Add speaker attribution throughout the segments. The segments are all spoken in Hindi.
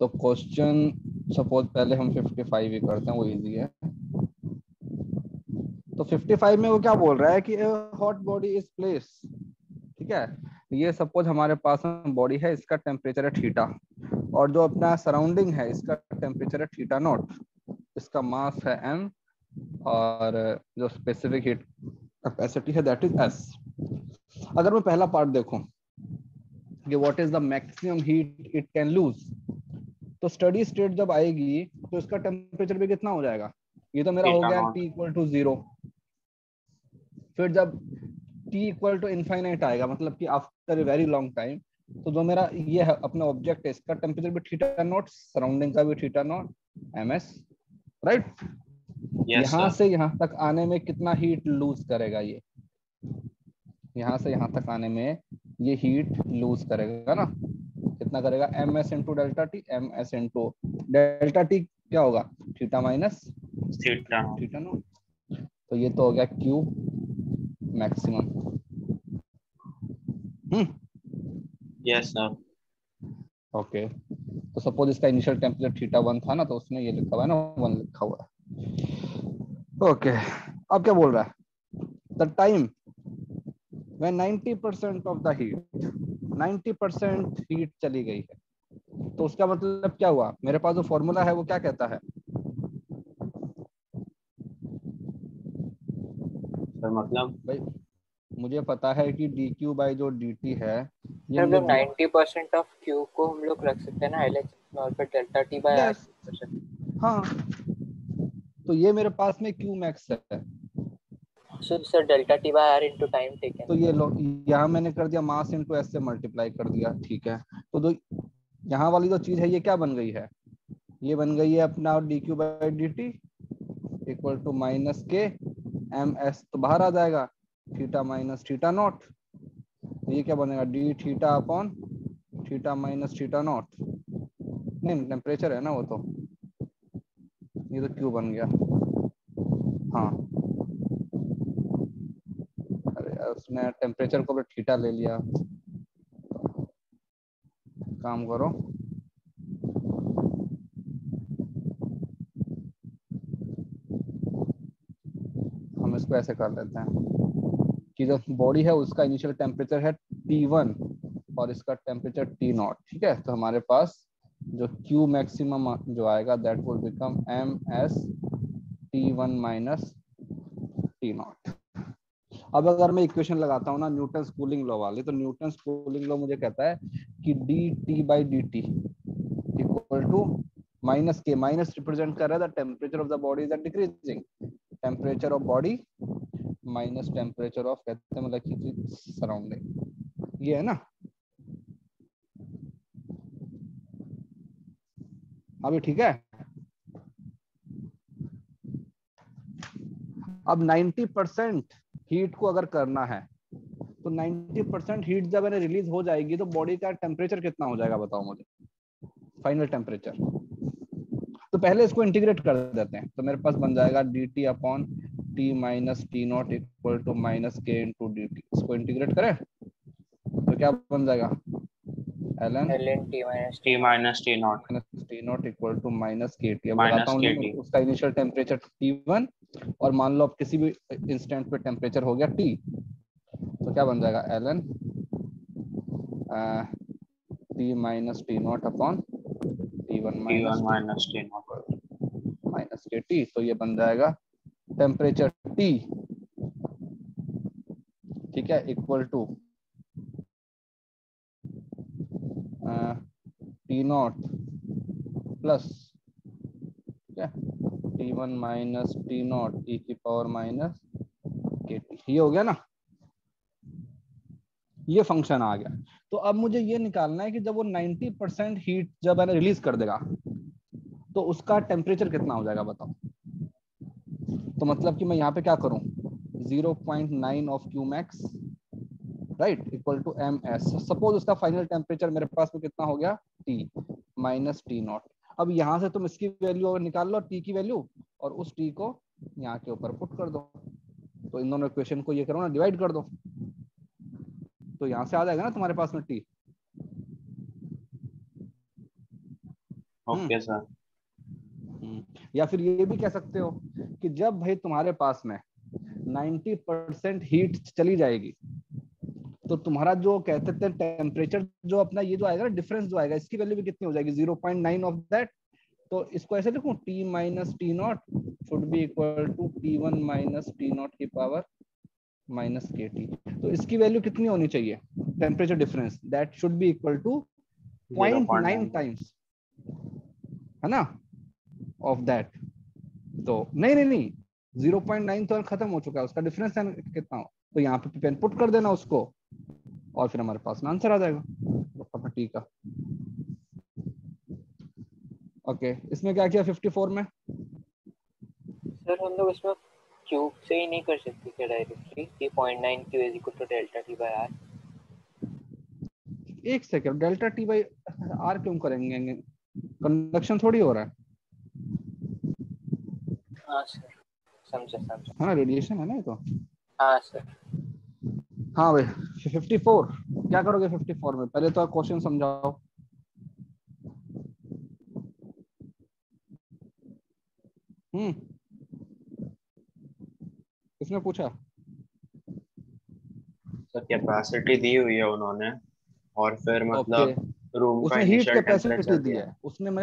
Speaker 1: तो क्वेश्चन सपोज पहले हम 55 ही करते हैं, वो इजी है। तो 55 में वो क्या बोल रहा है कि हॉट बॉडी इज प्लेस, ठीक है। ये सपोज हमारे पास बॉडी है, इसका टेम्परेचर है थीटा, और जो अपना सराउंडिंग है इसका टेम्परेचर है थीटा नॉट, इसका मास है m, और जो स्पेसिफिक हीट कैपेसिटी है दैट इज s। अगर मैं पहला पार्ट देखूं कि what is the maximum heat it can lose, तो स्टडी स्टेट जब आएगी तो इसका टेम्परेचर भी कितना हो जाएगा, ये तो मेरा हो
Speaker 2: थीटा
Speaker 1: गया
Speaker 2: नॉट।
Speaker 1: T equal to 0। फिर जब T इक्वल टू इनफाइनाइट आएगा, मतलब कि after a very long time, तो जो मेरा ये है अपना ऑब्जेक्ट है, इसका टेम्परेचर भी थीटा नॉट, सराउंडिंग का भी theta naught, ms, right.
Speaker 2: Yes
Speaker 1: यहाँ
Speaker 2: सर।
Speaker 1: से यहाँ तक आने में कितना हीट लूज करेगा ये, यहाँ से यहाँ तक आने में ये हीट लूज करेगा ना, कितना करेगा, ms into delta T, ms into delta T क्या होगा, theta minus
Speaker 2: theta naught.
Speaker 1: Theta naught. तो ये तो हो गया Q maximum.
Speaker 2: Yes sir.
Speaker 1: Okay, तो सपोज इसका इनिशियल टेम्परेचर थीटा 1 था ना, तो उसने ये लिखा हुआ है ना, 1 लिखा हुआ है। ओके, अब क्या बोल रहा है, the time when 90% of the heat, 90% heat चली गई है, तो उसका मतलब क्या हुआ, मेरे पास जो फॉर्मूला है वो क्या कहता है,
Speaker 2: सर मतलब
Speaker 1: भाई मुझे पता है कि dq बाई जो dt है ये
Speaker 3: सर
Speaker 1: मुझे
Speaker 3: हम लोग 90% ऑफ क्यू को हम लोग रख सकते हैं ना LH और फिर delta T by R
Speaker 1: yes,
Speaker 3: कर सकते
Speaker 1: हाँ, तो ये मेरे पास में Q मैक्स है।
Speaker 3: हैं। Sir delta T by R into time taken.
Speaker 1: तो ये लो, यहाँ मैंने कर दिया मास इंटू एस से मल्टीप्लाई कर दिया, ठीक है। तो जो यहाँ वाली जो चीज है ये क्या बन गई है, ये बन गई है अपना D Q by D T equal to minus K M S, तो बाहर आ जाएगा थीटा माइनस थीटा नॉट, तो ये क्या बनेगा, D theta upon theta minus theta naught, नहीं टेम्परेचर है ना वो, तो ये तो क्यू बन गया। हाँ, अरे यार उसने टेम्परेचर को भी थीटा ले लिया, काम करो, हम इसको ऐसे कर लेते हैं कि जो बॉडी है उसका इनिशियल टेम्परेचर है T1 और इसका टेम्परेचर T0, ठीक है। तो हमारे पास जो Q मैक्सिमम जो आएगा that will become ms T1 minus T0। अब अगर मैं इक्वेशन लगाता हूँ ना न्यूटन कूलिंग लॉ वाली, तो न्यूटन कूलिंग लॉ मुझे कहता है कि dt by D T equal to minus K, minus represent कर रहा है the temperature of the body is decreasing, temperature of body minus temperature of कहते हैं मतलब कि सराउंडिंग, ये है ना। अभी ठीक है। अब 90% हीट को अगर करना है, तो 90% हीट जब मैंने रिलीज हो जाएगी तो बॉडी का टेम्परेचर कितना हो जाएगा बताओ मुझे, फाइनल टेम्परेचर। तो पहले इसको इंटीग्रेट कर देते हैं, तो मेरे पास बन जाएगा D T upon T minus T not equal to minus K into D T. इसको इंटीग्रेट करें तो क्या बन जाएगा, ln
Speaker 3: ln t minus
Speaker 2: T minus T not
Speaker 1: minus T not equal to minus K T. अब लगाता
Speaker 2: माइनस
Speaker 1: हूँ
Speaker 2: के
Speaker 1: लिमिट,
Speaker 2: टी।
Speaker 1: उसका इनिशियल टेम्परेचर T1 और मान लो अब किसी भी इंस्टेंट पे टेम्परेचर हो गया T, तो क्या बन जाएगा ln T minus T not upon T1
Speaker 2: T one
Speaker 1: minus
Speaker 2: minus T not.
Speaker 1: Minus K T. तो ये बन जाएगा टेम्परेचर T, ठीक है, equal to T not plus, ठीक है, T1 माइनस टी नॉट ई की पावर माइनस के टी। ये हो गया ना, ये फंक्शन आ गया। तो अब मुझे ये निकालना है कि जब वो 90% हीट जब मैंने रिलीज कर देगा तो उसका टेम्परेचर कितना हो जाएगा बताओ। तो मतलब कि मैं यहाँ पे क्या करूँ, 0.9 of Q max right equal to M S. Suppose उसका फाइनल टेम्परेचर मेरे पास में कितना हो गया, टी माइनस टी नॉट। अब यहाँ से तुम इसकी वैल्यू निकाल लो, टी की वैल्यू, और उस टी को यहाँ के ऊपर पुट कर दो, तो इन दोनों इक्वेशन को ये करो ना, डिवाइड कर दो, तो यहाँ से आ जाएगा ना तुम्हारे पास में टी।
Speaker 2: Okay sir.
Speaker 1: या फिर ये भी कह सकते हो कि जब भाई तुम्हारे पास में 90% हीट चली जाएगी तो तुम्हारा जो कहते थे टेम्परेचर जो अपना ये जो आएगा ना डिफरेंस जो आएगा इसकी वैल्यू भी कितनी हो जाएगी 0.9 ऑफ दैट। तो इसको ऐसे लिखूं T minus T not should be equal to T1 minus T not की पावर माइनस KT। तो इसकी वैल्यू कितनी होनी चाहिए temperature difference that should be equal to 0.9 times, है ना, ऑफ दैट। तो नहीं 0.9 तो खत्म हो चुका है, उसका डिफरेंस है कितना हो, तो यहाँ पे पेन पुट कर देना उसको और फिर हमारे पास में आंसर आ जाएगा प्रॉपर्टी का। ओके इसमें क्या किया 54 में?
Speaker 3: सर हम लोग इसमें क्यूब से ही नहीं कर सकते क्या डायरेक्टली कि 0.9 Q is equal to delta T by R?
Speaker 1: एक second, delta T by R क्यों करेंगे, कंडक्शन थोड़ी हो रहा है।
Speaker 3: हाँ सर समझा।
Speaker 1: है ना, रेडिएशन है ना ये तो।
Speaker 3: हाँ सर।
Speaker 1: हाँ भाई 54 क्या करोगे 54 में, पहले तो क्वेश्चन समझाओ। किसने पूछा?
Speaker 2: सर कैपेसिटी दी हुई है उन्होंने और फिर
Speaker 1: ओके
Speaker 2: मतलब रूम का
Speaker 1: उसने हीट
Speaker 2: इनिशियल
Speaker 1: कैपेसिटी
Speaker 2: टेम्परेचर
Speaker 1: दी
Speaker 2: दिया
Speaker 1: है,
Speaker 2: है।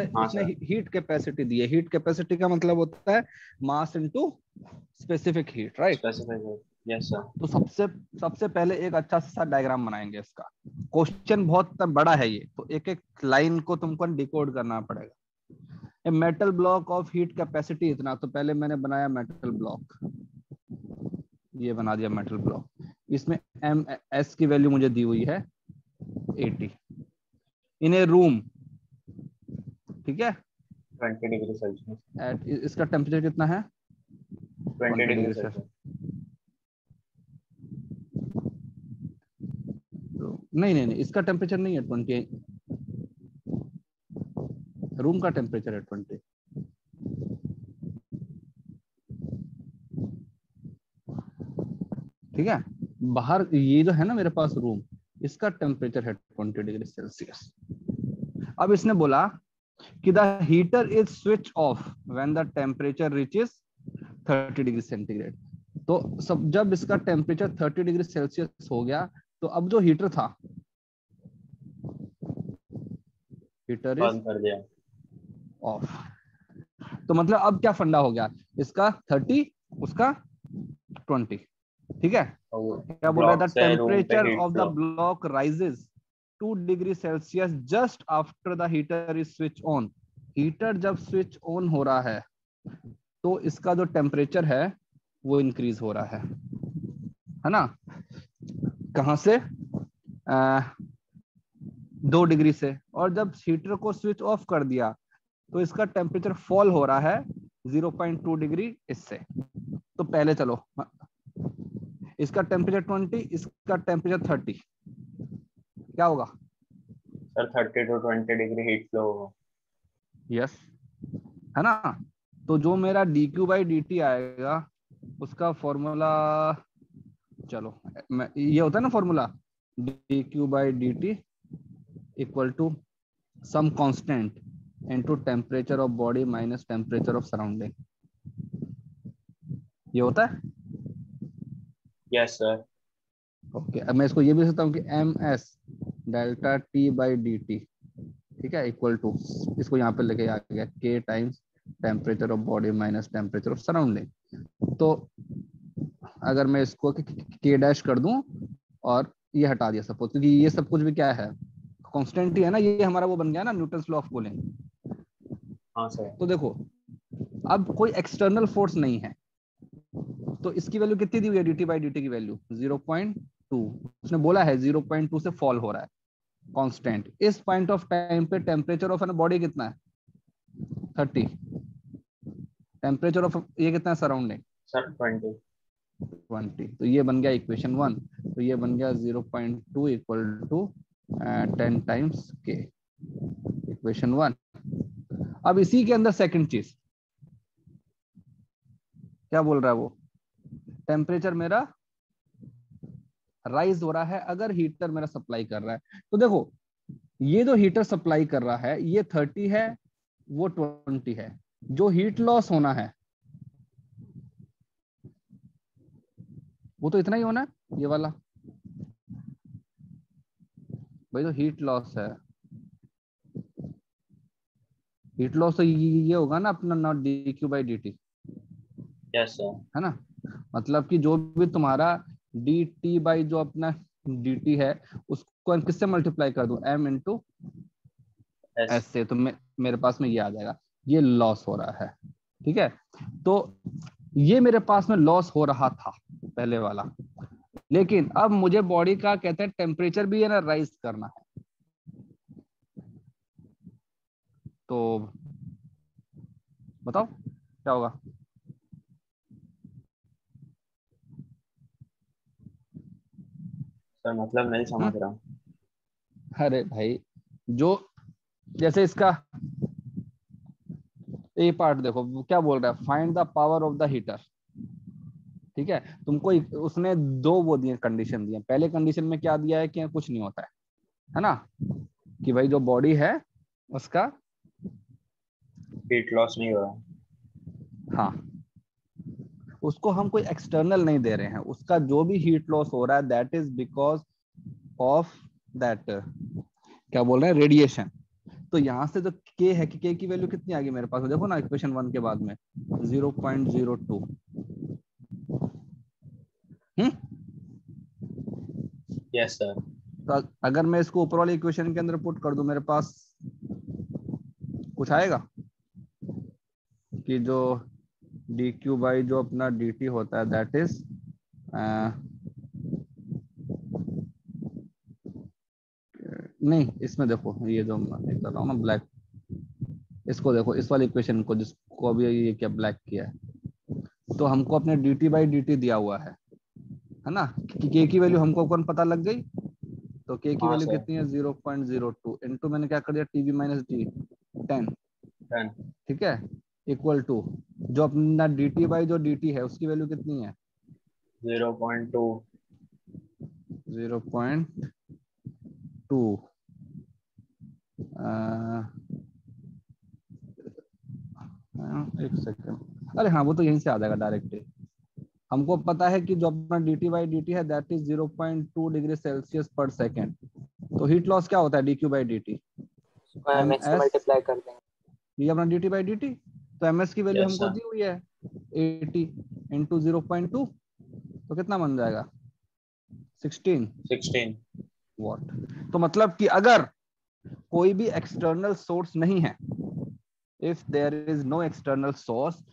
Speaker 2: हाँ
Speaker 1: उसने
Speaker 2: सर।
Speaker 1: हीट कैपेसिटी दी है। हीट कैपेसिटी का मतलब होता है mass into specific heat, right.
Speaker 2: Specific. Yes sir.
Speaker 1: तो सबसे सबसे पहले एक अच्छा सा डायग्राम बनाएंगे इसका। क्वेश्चन बहुत बड़ा है ये, तो एक एक लाइन को तुमको डिकोड करना पड़ेगा। A metal block of heat capacity इतना, तो पहले मैंने बनाया मेटल ब्लॉक, ये बना दिया मेटल ब्लॉक। इसमें MS की वैल्यू मुझे दी हुई है 80 इन ए रूम, ठीक है।
Speaker 2: 20 डिग्री सेल्सियस।
Speaker 1: एट इसका टेम्परेचर कितना है
Speaker 2: 20
Speaker 1: 20
Speaker 2: डिग्री
Speaker 1: डिग्री से।
Speaker 2: सेल्सियस।
Speaker 1: नहीं इसका टेम्परेचर नहीं है 20, रूम का टेम्परेचर है 20। ठीक है, बाहर ये जो है ना मेरे पास रूम, इसका टेम्परेचर है 20 डिग्री सेल्सियस। अब इसने बोला कि the heater is switch off when the temperature reaches 30 degree centigrade. तो सब जब इसका टेम्परेचर 30 डिग्री सेल्सियस हो गया तो अब जो हीटर था, हीटर इज
Speaker 2: बंद कर दिया।
Speaker 1: ऑफ। तो मतलब अब क्या फंडा हो गया, इसका 30 उसका 20, ठीक है। क्या बोल रहा है, द
Speaker 2: ब्लॉक से रूम पे
Speaker 1: temperature
Speaker 2: heat
Speaker 1: of the
Speaker 2: flow.
Speaker 1: Block rises 2 degree Celsius just after the heater is switch on. Heater जब स्विच ऑन हो रहा है तो इसका जो टेम्परेचर है वो इंक्रीज हो रहा है ना। कहां से 2 डिग्री से, और जब हीटर को स्विच ऑफ कर दिया तो इसका टेम्परेचर फॉल हो रहा है 0.2 डिग्री इससे। तो पहले चलो, इसका टेम्परेचर 20, इसका टेम्परेचर 30, क्या होगा?
Speaker 2: Sir 30 to 20 degree heat flow होगा।
Speaker 1: यस, है ना। तो जो मेरा dQ/dt आएगा उसका फॉर्मूला, चलो ये होता है ना formula, dQ/dt equal to some constant into temperature of body minus temperature of surrounding, ये होता है।
Speaker 2: Yes sir.
Speaker 1: ओके अब मैं इसको ये भी सकता हूँ कि MS डेल्टा T/dt, ठीक है, इक्वल टू, इसको यहाँ पे लेके आ गया K times temperature of body minus temperature of surrounding. तो अगर मैं इसको K डैश कर दूं और ये हटा दिया सपोज, क्योंकि ये सब कुछ भी क्या है कांस्टेंट ही है ना, ये हमारा वो बन गया ना न्यूटन्स लॉ ऑफ कूलिंग।
Speaker 2: हाँ सर।
Speaker 1: तो देखो अब कोई एक्सटर्नल फोर्स नहीं है, तो इसकी वैल्यू कितनी दी हुई है dT/dt की वैल्यू 0.2, उसने बोला है 0.2 से फॉल हो रहा है कांस्टेंट। इस पॉइंट ऑफ टाइम पे टेम्परेचर ऑफ बॉडी कितना है 30, टेम्परेचर ऑफ ये कितना है सराउंडिंग
Speaker 2: सर 20।
Speaker 1: 20। तो ये बन गया इक्वेशन 1, तो ये बन गया 0.2 equal to 10 times K, equation 1। अब इसी के अंदर सेकंड चीज क्या बोल रहा है वो, टेम्परेचर मेरा राइज हो रहा है अगर हीटर मेरा सप्लाई कर रहा है। तो देखो ये जो हीटर सप्लाई कर रहा है ये 30 है वो 20 है। जो हीट लॉस होना है वो तो इतना ही होना है, ये वाला भाई। तो हीट लॉस है, हीट लॉस तो ये होगा ना अपना, not D Q by D T,
Speaker 2: yes sir.
Speaker 1: है ना। मतलब कि जो भी तुम्हारा डी टी बाई जो अपना डी टी है, उसको किससे मल्टीप्लाई कर दूं, एम इंटू
Speaker 2: यस।
Speaker 1: एस से, तो मेरे पास में ये आ जाएगा, ये लॉस हो रहा है। ठीक है, तो ये मेरे पास में लॉस हो रहा था पहले वाला, लेकिन अब मुझे बॉडी का कहते हैं टेम्परेचर भी है ना राइज करना है। तो बताओ क्या होगा।
Speaker 2: सर मतलब नहीं समझ रहा हूँ।
Speaker 1: अरे भाई, जो जैसे इसका ये पार्ट देखो, वो क्या बोल रहा है, find the power of the heater. ठीक है, तुमको उसने दो वो दिए कंडीशन दिए। पहले कंडीशन में क्या दिया है कि कुछ नहीं होता है ना, कि भाई जो बॉडी है उसका,
Speaker 2: हीट लॉस नहीं हो रहा।
Speaker 1: हाँ, उसको हम कोई एक्सटर्नल नहीं दे रहे हैं, उसका जो भी हीट लॉस हो रहा है that is because of that, क्या बोल रहे हैं, रेडिएशन। तो यहाँ से जो के है, कि के की वैल्यू कितनी आ गई मेरे पास, देखो ना इक्वेशन 1 के बाद में 0.02।
Speaker 2: Yes sir.
Speaker 1: तो अगर मैं इसको ऊपर वाले इक्वेशन के अंदर पुट कर दूं, मेरे पास कुछ आएगा कि जो डी क्यू बाई जो अपना डी टी होता है दैट इज, नहीं इसमें देखो, ये जो मैं कर रहा हूँ ना ब्लैक, इसको देखो, इस वाले इक्वेशन को जिसको अभी ये क्या ब्लैक किया है, तो हमको अपने D T by D T दिया हुआ है ना, कि के की वैल्यू हमको कौन पता लग गई। तो के की
Speaker 2: हाँ
Speaker 1: वैल्यू
Speaker 2: सर।
Speaker 1: कितनी है, 0.02 इंटू मैंने क्या कर दिया, टीवी माइनस डी 10।
Speaker 2: 10।
Speaker 1: ठीक है, इक्वल टू जो अपना डी टी बाई जो डी टी है उसकी वैल्यू कितनी है,
Speaker 2: 0.2।
Speaker 1: 0.2। एक सेकेंड, अरे हाँ वो तो यहीं से आ जाएगा डायरेक्ट। हमको पता है कि जो अपना D T by D T है दैट इज 0.2 डिग्री सेल्सियस पर सेकेंड। तो हीट लॉस क्या होता है, D Q by D T,
Speaker 3: उसको
Speaker 1: एम
Speaker 3: mx से
Speaker 1: एस,
Speaker 3: मल्टीप्लाई कर देंगे।
Speaker 1: ये अपना D T by D T. तो एम एस की वैल्यू
Speaker 2: यस
Speaker 1: हमको
Speaker 2: सर।
Speaker 1: दी हुई है 80 इंटू 0.2, तो कितना बन जाएगा, 16
Speaker 2: 16।
Speaker 1: वॉट। तो मतलब कि अगर कोई भी एक्सटर्नल सोर्स नहीं है, if there is no external source,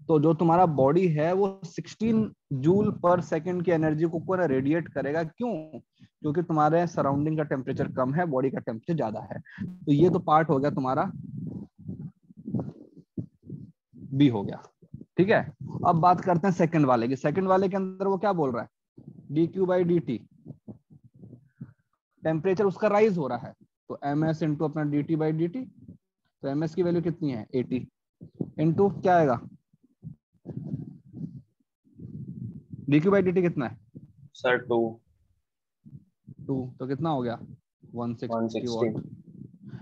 Speaker 1: तो जो तुम्हारा बॉडी है वो 16 जूल पर सेकंड की एनर्जी को ना रेडिएट करेगा। क्यों, क्योंकि तुम्हारे सराउंडिंग का टेम्परेचर कम है, बॉडी का टेम्परेचर ज्यादा है। तो ये तो पार्ट हो गया तुम्हारा, बी हो गया। ठीक है, अब बात करते हैं सेकंड वाले की। सेकंड वाले के अंदर वो क्या बोल रहा है, D Q by D T, temperature उसका राइज हो रहा है, तो एम एस इंटू अपना D T by D T. तो एम एस की वैल्यू कितनी है, 80 इंटू क्या आएगा, D Q by D T कितना है,
Speaker 2: सर 2।
Speaker 1: 2, तो कितना हो गया, 160
Speaker 2: 160।
Speaker 1: वॉट।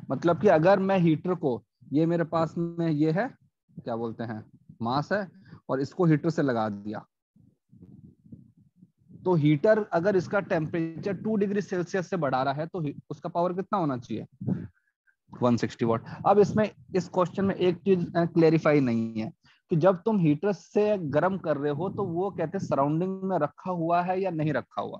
Speaker 1: मतलब कि अगर मैं हीटर को, ये मेरे पास में ये है, क्या बोलते हैं, मास है, और इसको हीटर से लगा दिया, तो हीटर अगर इसका टेम्परेचर 2 डिग्री सेल्सियस से बढ़ा रहा है तो उसका पावर कितना होना चाहिए, 160 वॉट। अब इसमें इस क्वेश्चन में एक चीज क्लेरिफाई नहीं है कि जब तुम हीटर से गर्म कर रहे हो तो वो कहते हैं सराउंडिंग में रखा हुआ है या नहीं रखा हुआ।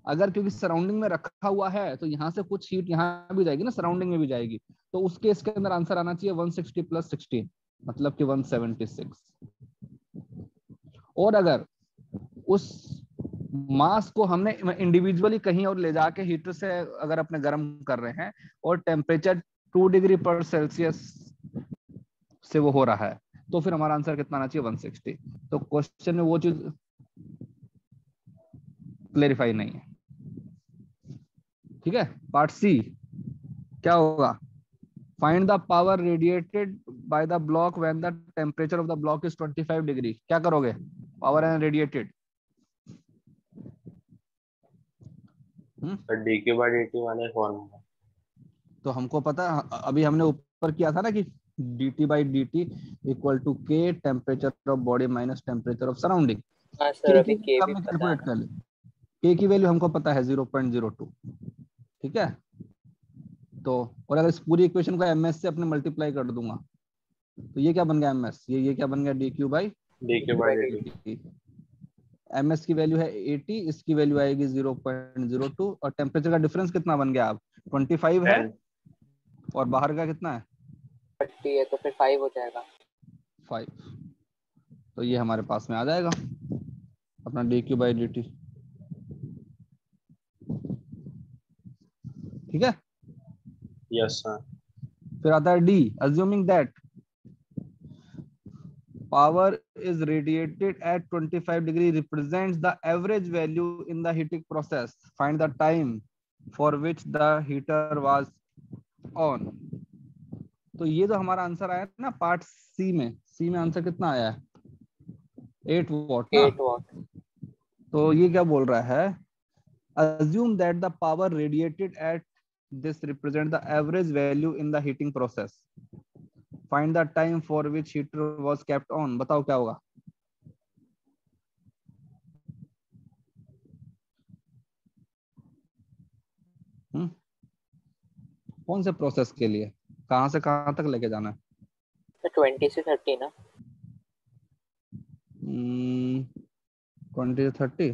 Speaker 1: अगर क्योंकि सराउंडिंग में रखा हुआ है तो यहाँ से कुछ हीट यहाँ भी जाएगी ना, सराउंडिंग में भी जाएगी, तो उस केस के अंदर आंसर आना चाहिए 160 प्लस 16, मतलब कि 176। और अगर उस मास को हमने इंडिविजुअली कहीं और ले जाके हीटर से अगर अपने गर्म कर रहे हैं और टेम्परेचर 2 डिग्री पर सेल्सियस से वो हो रहा है, तो फिर हमारा आंसर कितना आना चाहिए, 160। तो क्वेश्चन में वो चीज क्लेरिफाई नहीं है। ठीक है, पार्ट सी क्या होगा, find the power radiated by the block when the temperature of the block is 25 degree. क्या करोगे, power and radiated.
Speaker 2: Sir D Q by D T वाले फॉर्मूला।
Speaker 1: तो हमको पता, अभी हमने पर किया था ना कि dt/dt equal to k temperature of body minus temperature of surrounding.
Speaker 3: हाँ सर,
Speaker 1: के
Speaker 3: अभी
Speaker 1: की
Speaker 3: के भी
Speaker 1: हमने
Speaker 3: पता है
Speaker 1: कैलकुलेट
Speaker 3: ना।
Speaker 1: कर ली, के की वैल्यू हमको पता है 0.02, ठीक है। तो और अगर इस पूरी इक्वेशन को ms से अपने मल्टीप्लाई कर दूंगा तो ये क्या बन गया ms, ये क्या बन गया dq/dt।
Speaker 2: dq/dt।
Speaker 1: ms की वैल्यू है 80, इसकी वैल्यू आएगी 0.02 और टेम्परेचर का डिफरेंस कितना बन गया अब 25 है
Speaker 2: 10।
Speaker 1: और बाहर का कितना है
Speaker 3: 30 है तो फिर 5 हो जाएगा।
Speaker 1: 5। तो ये हमारे पास में आ जाएगा अपना dq/dt, ठीक है।
Speaker 2: Yes sir.
Speaker 1: फिर आता है D, assuming that power is radiated at 25 degree represents the average value in the heating process, find the time for which the heater was on। तो ये जो हमारा आंसर आया ना पार्ट सी में, सी में आंसर कितना आया है 8 वॉट ना।
Speaker 3: 8 वॉट।
Speaker 1: तो ये क्या बोल रहा है, assume that the power radiated at this represent the average value in the heating process, find the time for which heater was kept on। बताओ क्या होगा। कौन से प्रोसेस के लिए, कहां से कहां तक लेके जाना है।
Speaker 3: तो 20 से 30 ना।
Speaker 1: 20 से 30,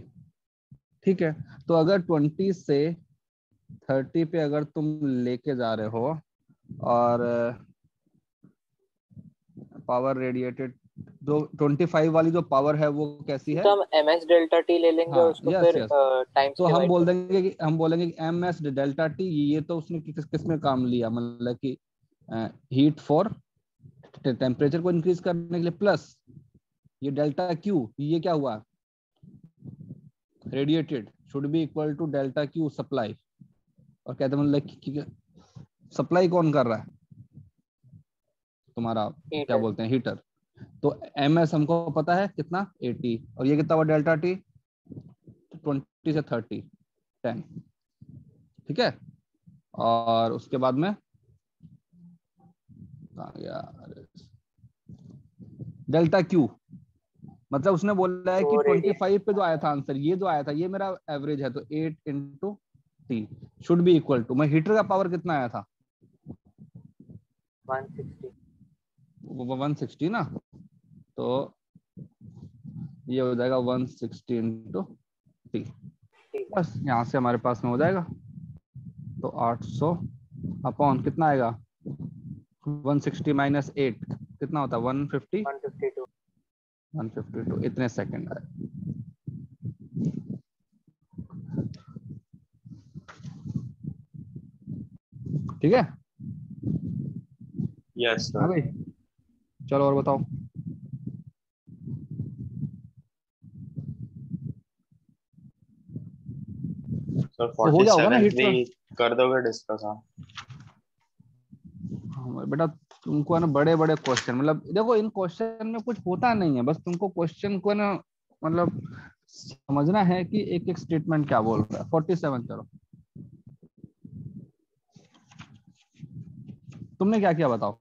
Speaker 1: ठीक है। तो अगर 20 से 30 पे अगर तुम लेके जा रहे हो और पावर रेडिएटेड जो 25 वाली जो पावर है वो कैसी है।
Speaker 3: तो हम ms डेल्टा t ले लेंगे और
Speaker 1: हाँ
Speaker 3: उसको
Speaker 1: यस
Speaker 3: फिर
Speaker 1: यस।
Speaker 3: टाइम से
Speaker 1: तो हम
Speaker 3: डिवाइड
Speaker 1: बोल
Speaker 3: कर
Speaker 1: देंगे कि एम एस डेल्टा टी, ये तो उसने किस में काम लिया, मतलब कि हीट फॉर टेम्परेचर को इंक्रीज करने के लिए, प्लस ये डेल्टा क्यू, ये क्या हुआ radiated should be equal to delta Q supply. और कहते मतलब सप्लाई कौन कर रहा है तुम्हारा, क्या
Speaker 3: हीटर।
Speaker 1: बोलते हैं हीटर। तो एम एस हमको पता है कितना 80 और ये कितना हुआ डेल्टा टी 20 से 30 10, ठीक है। और उसके बाद में डेल्टा क्यू, मतलब उसने बोला है कि
Speaker 3: तो रेडियन।
Speaker 1: 25 पे जो आया था आंसर, ये जो आया था ये मेरा एवरेज है, तो 8 into T should be equal to, मैं हीटर का पावर कितना आया था
Speaker 3: 160।
Speaker 1: 160 ना, तो ये हो जाएगा 160 इंटू टी, बस यहाँ से हमारे पास में हो जाएगा। तो 800 अपॉन कितना आएगा 160 माइनस 8 कितना होता है 150,
Speaker 3: 152।
Speaker 1: 152 इतने सेकंड आए। ठीक है।
Speaker 2: यस
Speaker 1: हाँ
Speaker 2: सर।
Speaker 1: भाई, चलो और बताओ।
Speaker 2: सर
Speaker 1: तो हो गया होगा ना
Speaker 2: 47
Speaker 1: हीट
Speaker 2: भी
Speaker 1: का।
Speaker 2: कर दोगे डिस्कस आप।
Speaker 1: हाँ बेटा, तुमको है ना बड़े बड़े क्वेश्चन, मतलब देखो इन क्वेश्चन में कुछ होता नहीं है, बस तुमको क्वेश्चन को ना मतलब समझना है कि एक एक स्टेटमेंट क्या बोल रहा है। 47 चलो, तुमने क्या किया बताओ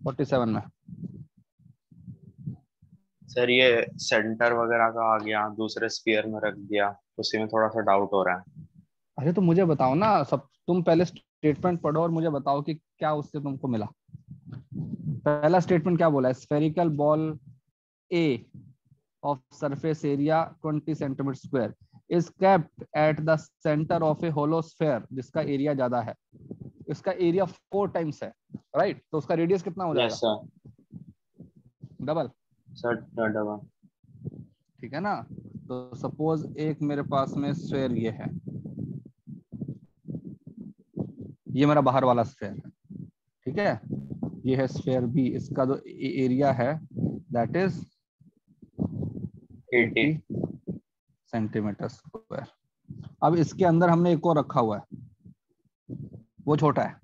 Speaker 1: 47 में।
Speaker 2: सर ये सेंटर वगैरह का आ गया, दूसरे स्फीयर में रख दिया, उसी में थोड़ा सा डाउट हो रहा है।
Speaker 1: अरे तो मुझे बताओ ना सब, तुम पहले स्टेटमेंट पढ़ो और मुझे बताओ कि क्या उससे तुमको मिला। पहला स्टेटमेंट क्या बोला है, spherical ball A of surface area 20 centimeter square is kept at the center of a hollow sphere, जिसका एरिया ज्यादा है, इसका एरिया 4 टाइम्स है, राइट। तो उसका रेडियस कितना हो
Speaker 2: यस
Speaker 1: जाएगा
Speaker 2: सर।
Speaker 1: Double,
Speaker 2: sir double.
Speaker 1: ठीक है ना। तो सपोज एक मेरे पास में स्फेयर ये है, ये मेरा बाहर वाला स्फेयर है, ठीक है। ये है स्फेयर बी, इसका जो एरिया है दैट इज
Speaker 2: 80।
Speaker 1: 80 centimetre square. अब इसके अंदर हमने एक और रखा हुआ है, वो छोटा है,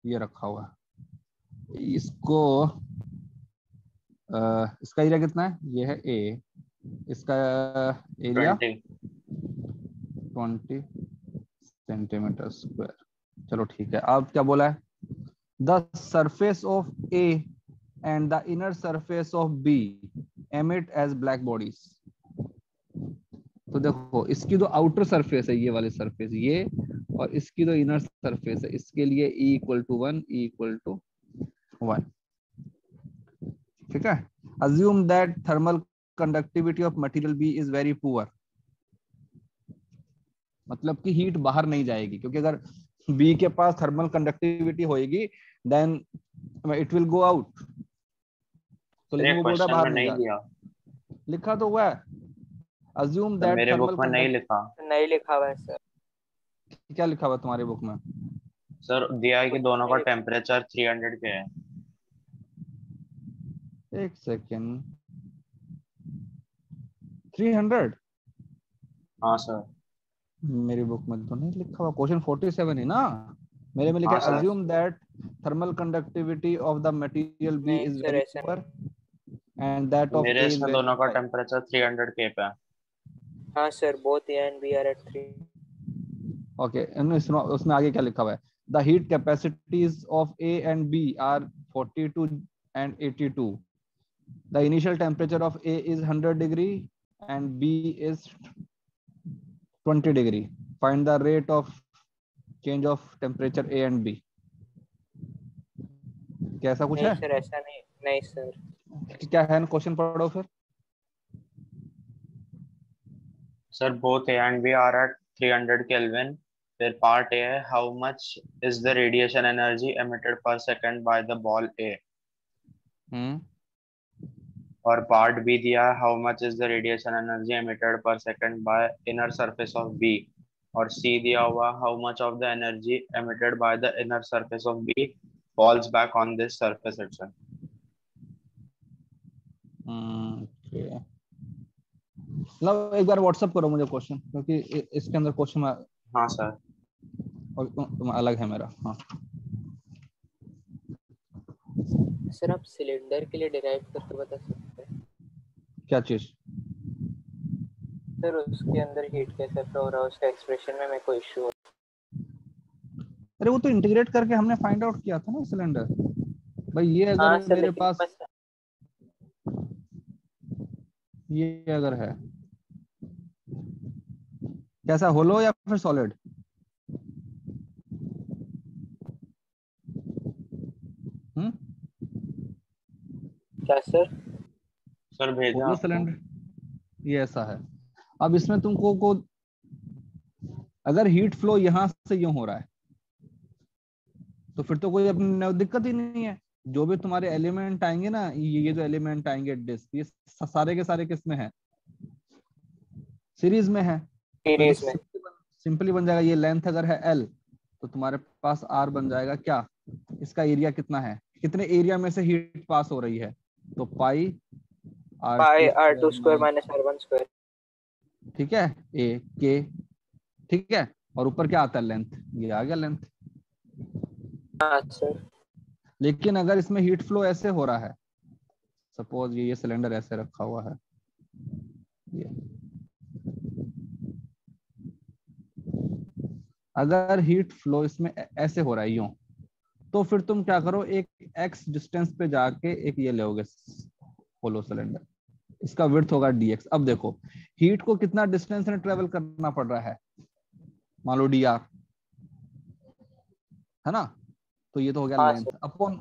Speaker 1: ये रखा हुआ है। इसको इसका एरिया कितना है, ये है ए, इसका एरिया
Speaker 2: 20।
Speaker 1: 20 centimetre square. चलो ठीक है, अब क्या बोला है, the surface of A and the inner surface of B emit as black bodies. तो देखो इसकी जो आउटर सरफेस है ये वाली सरफेस ये, और इसकी जो इनर सरफेस है इसके लिए E equal to 1, E equal to 1। ठीक है, assume that thermal conductivity of material B is very poor, मतलब कि हीट बाहर नहीं जाएगी, क्योंकि अगर B के पास थर्मल कंडक्टिविटी होएगी then it will go out. तो
Speaker 2: सर ये
Speaker 1: लेकिन वो बोल रहा है
Speaker 2: क्वेश्चन
Speaker 1: बाहर
Speaker 2: में
Speaker 1: नहीं
Speaker 2: नहीं
Speaker 1: जा रहा,
Speaker 2: दिया।
Speaker 1: लिखा तो हुआ है assume
Speaker 2: सर
Speaker 1: that
Speaker 2: मेरे बुक
Speaker 1: thermal
Speaker 2: में नहीं
Speaker 1: conduct,
Speaker 2: लिखा।
Speaker 3: नहीं लिखा हुआ है सर।
Speaker 1: क्या लिखा हुआ है तुम्हारे बुक में?
Speaker 2: सर दिया है कि दोनों का
Speaker 3: नहीं,
Speaker 2: टेम्परेचर 300 के है।
Speaker 1: एक सेकेंड, 300?
Speaker 2: हाँ सर।
Speaker 1: मेरी बुक में तो नहीं लिखा हुआ, क्वेश्चन 47 है ना, मेरे में लिखा
Speaker 2: हाँ
Speaker 1: है
Speaker 2: sir.
Speaker 1: assume that thermal conductivity of the material B
Speaker 3: नहीं
Speaker 1: is
Speaker 3: सर
Speaker 1: very
Speaker 3: ऐसा
Speaker 1: poor
Speaker 3: नहीं।
Speaker 1: and that of
Speaker 2: मेरे
Speaker 1: A is
Speaker 2: इसमें
Speaker 1: very
Speaker 2: दोनों का
Speaker 1: high।
Speaker 2: टेम्परेचर 300 के पे है।
Speaker 3: हाँ sir, both A and B are at 3।
Speaker 1: Okay, उसमें आगे क्या लिखा हुआ है, the heat capacities of A and B are 42 and 82, the initial temperature of A is 100 degree and B is 20 degree, find the rate of change of temperature A and B। कैसा कुछ
Speaker 3: नहीं
Speaker 1: है?
Speaker 3: सर ऐसा नहीं, नहीं सर।
Speaker 1: क्या है, क्वेश्चन पढ़ो फिर।
Speaker 2: Sir both A and B are at 300 kelvin. फिर पार्ट ए है how much is the radiation energy emitted per second by the ball A.
Speaker 1: Hmm,
Speaker 2: और पार्ट बी दिया है how much is the radiation energy emitted per second by inner surface of B. और सी दिया हुआ how much of the energy emitted by the inner surface of B falls back on this surface itself.
Speaker 1: okay। मतलब एक बार व्हाट्सअप करो मुझे क्वेश्चन, क्योंकि इसके अंदर क्वेश्चन
Speaker 2: हाँ सर।
Speaker 1: अलग है मेरा। हाँ,
Speaker 3: सर आप सिलेंडर के लिए डिराइव करके बता सकते हैं
Speaker 1: क्या चीज?
Speaker 3: सर, उसके अंदर हीट कैसे फ्लो हो रहा है, उसका एक्सप्रेशन में मेरे को इश्यू हो।
Speaker 1: अरे वो तो इंटीग्रेट करके हमने फाइंड आउट किया था ना सिलेंडर। भाई ये अगर
Speaker 3: हाँ सर,
Speaker 1: मेरे
Speaker 3: लेकिन
Speaker 1: पास
Speaker 3: बस
Speaker 1: ये अगर है, कैसा, होलो या फिर सॉलिड? हम्म,
Speaker 3: क्या सर?
Speaker 2: सर भेजा
Speaker 1: होलो
Speaker 2: आपको।
Speaker 1: सिलेंडर ये ऐसा है। अब इसमें तुमको को अगर हीट फ्लो यहां से यूं हो रहा है तो फिर तो कोई अपनी दिक्कत ही नहीं है। जो भी तुम्हारे एलिमेंट आएंगे ना, ये जो एलिमेंट आएंगे डिस्क, ये सारे के सारे किस में है, सीरीज में है। तो ये
Speaker 3: सीरीज में।
Speaker 1: सिंपली बन जाएगा, ये लेंथ अगर है L तो तुम्हारे पास R बन जाएगा क्या, इसका एरिया कितना है, कितने एरिया में से हीट पास हो रही है, तो पाई
Speaker 3: पाई
Speaker 1: R2
Speaker 3: R2 square
Speaker 1: square,
Speaker 3: minus R1 square.
Speaker 1: ठीक है, A K, ठीक है, और ऊपर क्या आता है, लेंथ, ये आ गया लेंथ।
Speaker 3: हाँ सर।
Speaker 1: लेकिन अगर इसमें हीट फ्लो ऐसे हो रहा है, सपोज ये सिलेंडर ऐसे रखा हुआ है, ये अगर हीट फ्लो इसमें ऐसे हो रहा है यूं, तो फिर तुम क्या करो, एक x डिस्टेंस पे जाके एक ये लोगे होलो सिलेंडर, इसका विड्थ होगा dx। अब देखो हीट को कितना डिस्टेंस में ट्रेवल करना पड़ रहा है, मान लो dr है ना, तो ये तो हो गया
Speaker 3: हाँ
Speaker 1: length
Speaker 3: sir.
Speaker 1: Upon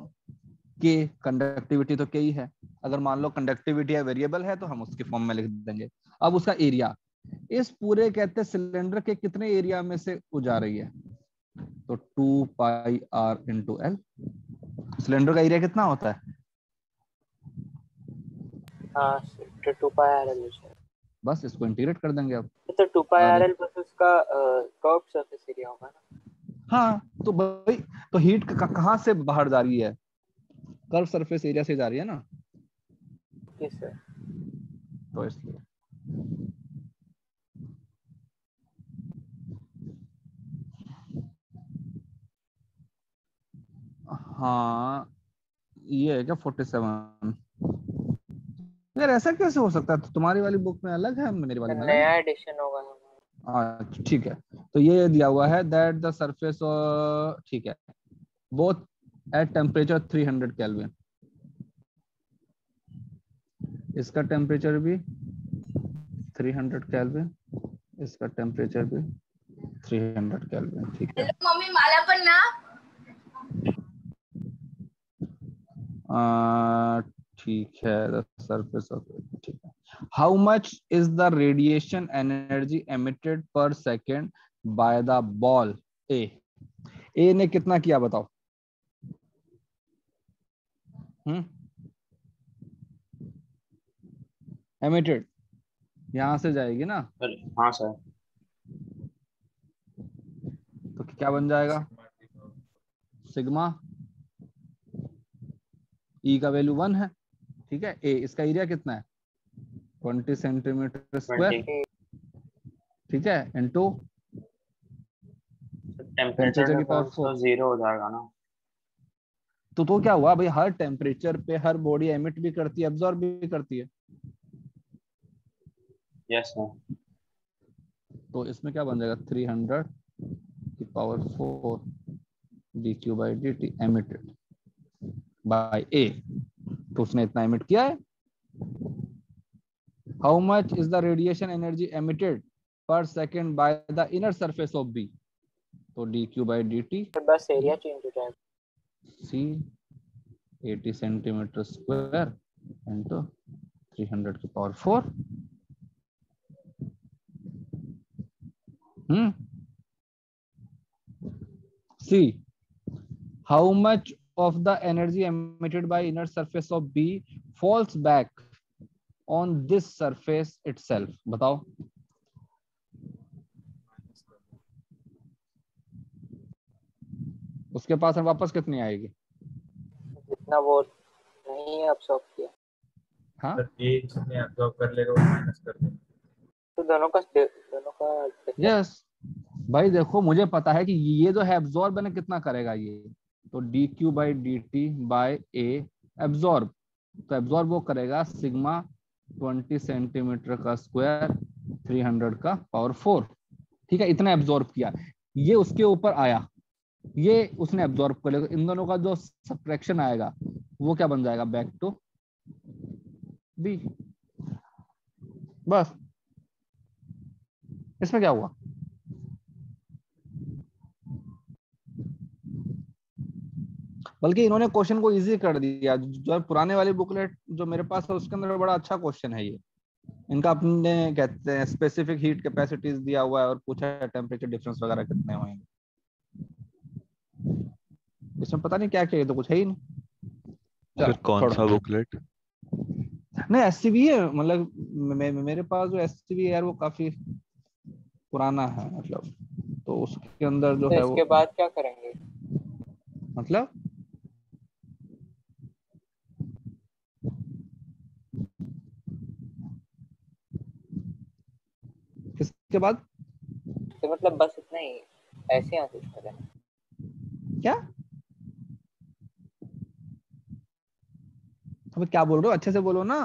Speaker 1: k, conductivity तो k ही है। अगर मान लो कंडक्टिविटी है वेरिएबल है तो हम उसके फॉर्म में लिख देंगे। अब उसका एरिया, इस पूरे कहते हैं सिलेंडर के कितने एरिया में से वो जा रही है, तो 2 पाई r इंटू एल। सिलेंडर का एरिया कितना होता है,
Speaker 3: हाँ सर, 2 पाई RL सर।
Speaker 1: बस इसको इंटीग्रेट कर देंगे अब।
Speaker 3: तो 2 पाई
Speaker 1: अरे
Speaker 3: RL बस उसका कर्व सरफेस एरिया होगा ना।
Speaker 1: हाँ, तो भाई तो हीट कहाँ से बाहर जा रही है, कर्व सरफेस एरिया से जा रही है ना,
Speaker 3: ओके सर।
Speaker 1: तो इसलिए हाँ, ये है क्या 47? यार ऐसा कैसे हो सकता है? तो तुम्हारी वाली बुक में अलग है, मेरी वाली में अलग है।
Speaker 3: नया एडिशन होगा हमारा।
Speaker 1: हाँ ठीक है, तो ये दिया हुआ है दैट द सरफेस, ठीक है, बोथ एट टेम्परेचर 300 केल्विन। इसका टेम्परेचर भी 300 केल्विन, इसका टेम्परेचर भी 300 केल्विन, ठीक है।
Speaker 4: मम्मी मला पण ना।
Speaker 1: ठीक है, द सरफेस ऑफ, ठीक है। How much is the radiation energy emitted per second by the ball ए ने कितना किया बताओ? एमिटेड यहां से जाएगी ना,
Speaker 2: हाँ सर।
Speaker 1: तो क्या बन जाएगा? सिग्मा ई का वैल्यू 1 है, ठीक है। ए इसका एरिया कितना है? 20 सेंटीमीटर स्क्वायर,
Speaker 2: 20
Speaker 1: ठीक है, इनटू
Speaker 2: टेम्परेचर
Speaker 1: की पावर
Speaker 2: डिफरेंस
Speaker 1: 4।
Speaker 2: तो 0 हो जाएगा ना।
Speaker 1: तो क्या हुआ भाई, हर टेम्परेचर पे हर बॉडी एमिट भी करती है, एब्जॉर्ब भी करती है।
Speaker 2: Yes sir.
Speaker 1: तो इसमें क्या बन जाएगा? 300 की power 4 dq by dt emitted by A. तो उसने इतना एमिट किया है। How much is the radiation energy emitted per second by the inner surface of B? तो dq by dt
Speaker 3: बस एरिया चेंज हो जाएगा।
Speaker 1: c 80 सेंटीमीटर स्क्वायर इंटू 300 की power 4। C, how much of the energy emitted by inner surface of B falls back on this surface itself? बताओ। उसके पास वापस कितनी आएगी?
Speaker 3: जितना वो नहीं अब्सॉर्ब किया।
Speaker 1: हाँ
Speaker 5: ये जितने अब्सॉर्ब कर लेगा वो माइनस कर देगा।
Speaker 3: तो दोनों का
Speaker 1: यस भाई, देखो मुझे पता है कि ये जो है एब्जॉर्ब मैंने कितना करेगा ये, तो dq by dt by a absorb, तो एब्जॉर्ब वो करेगा सिग्मा 20 सेंटीमीटर का स्क्वायर 300 का पावर 4, ठीक है। इतना एब्जॉर्ब किया, ये उसके ऊपर आया, ये उसने एब्जॉर्ब कर लिया, तो इन दोनों का जो सब्ट्रैक्शन आएगा वो क्या बन जाएगा? Back to B. बस इसमें क्या हुआ? बल्कि इन्होंने क्वेश्चन को इजी कर दिया। जो पुराने वाली बुकलेट जो मेरे पास है उसके अंदर बड़ा अच्छा क्वेश्चन है ये। इनका अपने कहते हैं स्पेसिफिक हीट कैपेसिटीज दिया हुआ है और पूछा है टेम्परेचर डिफरेंस वगैरह कितने होंगे। इसमें पता नहीं क्या क्या, तो कुछ है ही नहीं।
Speaker 6: सर कौन सा बुकलेट?
Speaker 1: नहीं एससीबी है, मतलब मेरे पास जो एससीबी है यार वो काफी पुराना है, मतलब तो उसके अंदर जो
Speaker 3: तो
Speaker 1: है
Speaker 3: इसके
Speaker 1: वो
Speaker 3: बाद क्या करेंगे?
Speaker 1: मतलब किसके बाद
Speaker 3: तो मतलब बस इतना ही, ऐसे आंसर करें
Speaker 1: क्या? अब क्या बोल रहे हो? अच्छे से बोलो ना।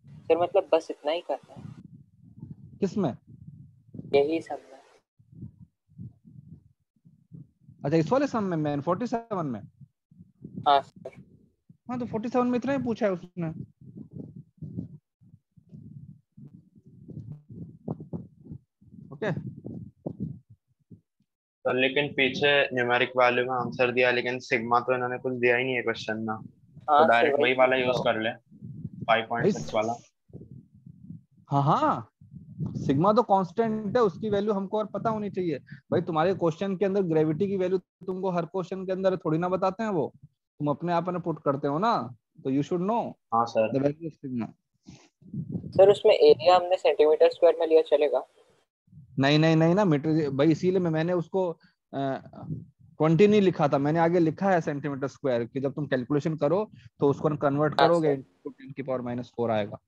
Speaker 3: सर, मतलब बस इतना ही करना है,
Speaker 1: किसमें?
Speaker 3: यही सब है।
Speaker 1: अच्छा इस वाले सम में 47 में?
Speaker 3: हाँ सर।
Speaker 1: हाँ तो 47 में इतना ही पूछा है उसने। ओके
Speaker 2: तो लेकिन पीछे न्यूमेरिक वैल्यू में आंसर दिया, लेकिन सिग्मा तो इन्होंने कुछ दिया ही नहीं है क्वेश्चन में। तो
Speaker 3: हाँ सर,
Speaker 2: डायरेक्ट वही वाला यूज
Speaker 3: पूछा
Speaker 2: कर ले, 5.6 वाला।
Speaker 1: हाँ हाँ, सिग्मा तो कांस्टेंट है, उसकी वैल्यू हमको और पता होनी चाहिए। भाई तुम्हारे क्वेश्चन के अंदर ग्रेविटी की वैल्यू तुमको हर क्वेश्चन के अंदर थोड़ी ना बताते हैं, वो तुम अपने आप में पुट करते हो ना, तो यू शुड नो
Speaker 2: हाँ sir.
Speaker 1: The value of sigma.
Speaker 3: Sir उसमें एरिया हमने सेंटीमीटर स्क्वायर में लिया, चलेगा?
Speaker 1: नहीं नहीं नहीं ना मीटर भाई, इसीलिए मैंने उसको 20 नहीं लिखा था, मैंने आगे लिखा है सेंटीमीटर स्क्वायर कि जब तुम कैलकुलेशन करो तो उसको कन्वर्ट
Speaker 3: हाँ
Speaker 1: करोगे
Speaker 3: सर।
Speaker 1: तो 10 की पावर -4 आएगा।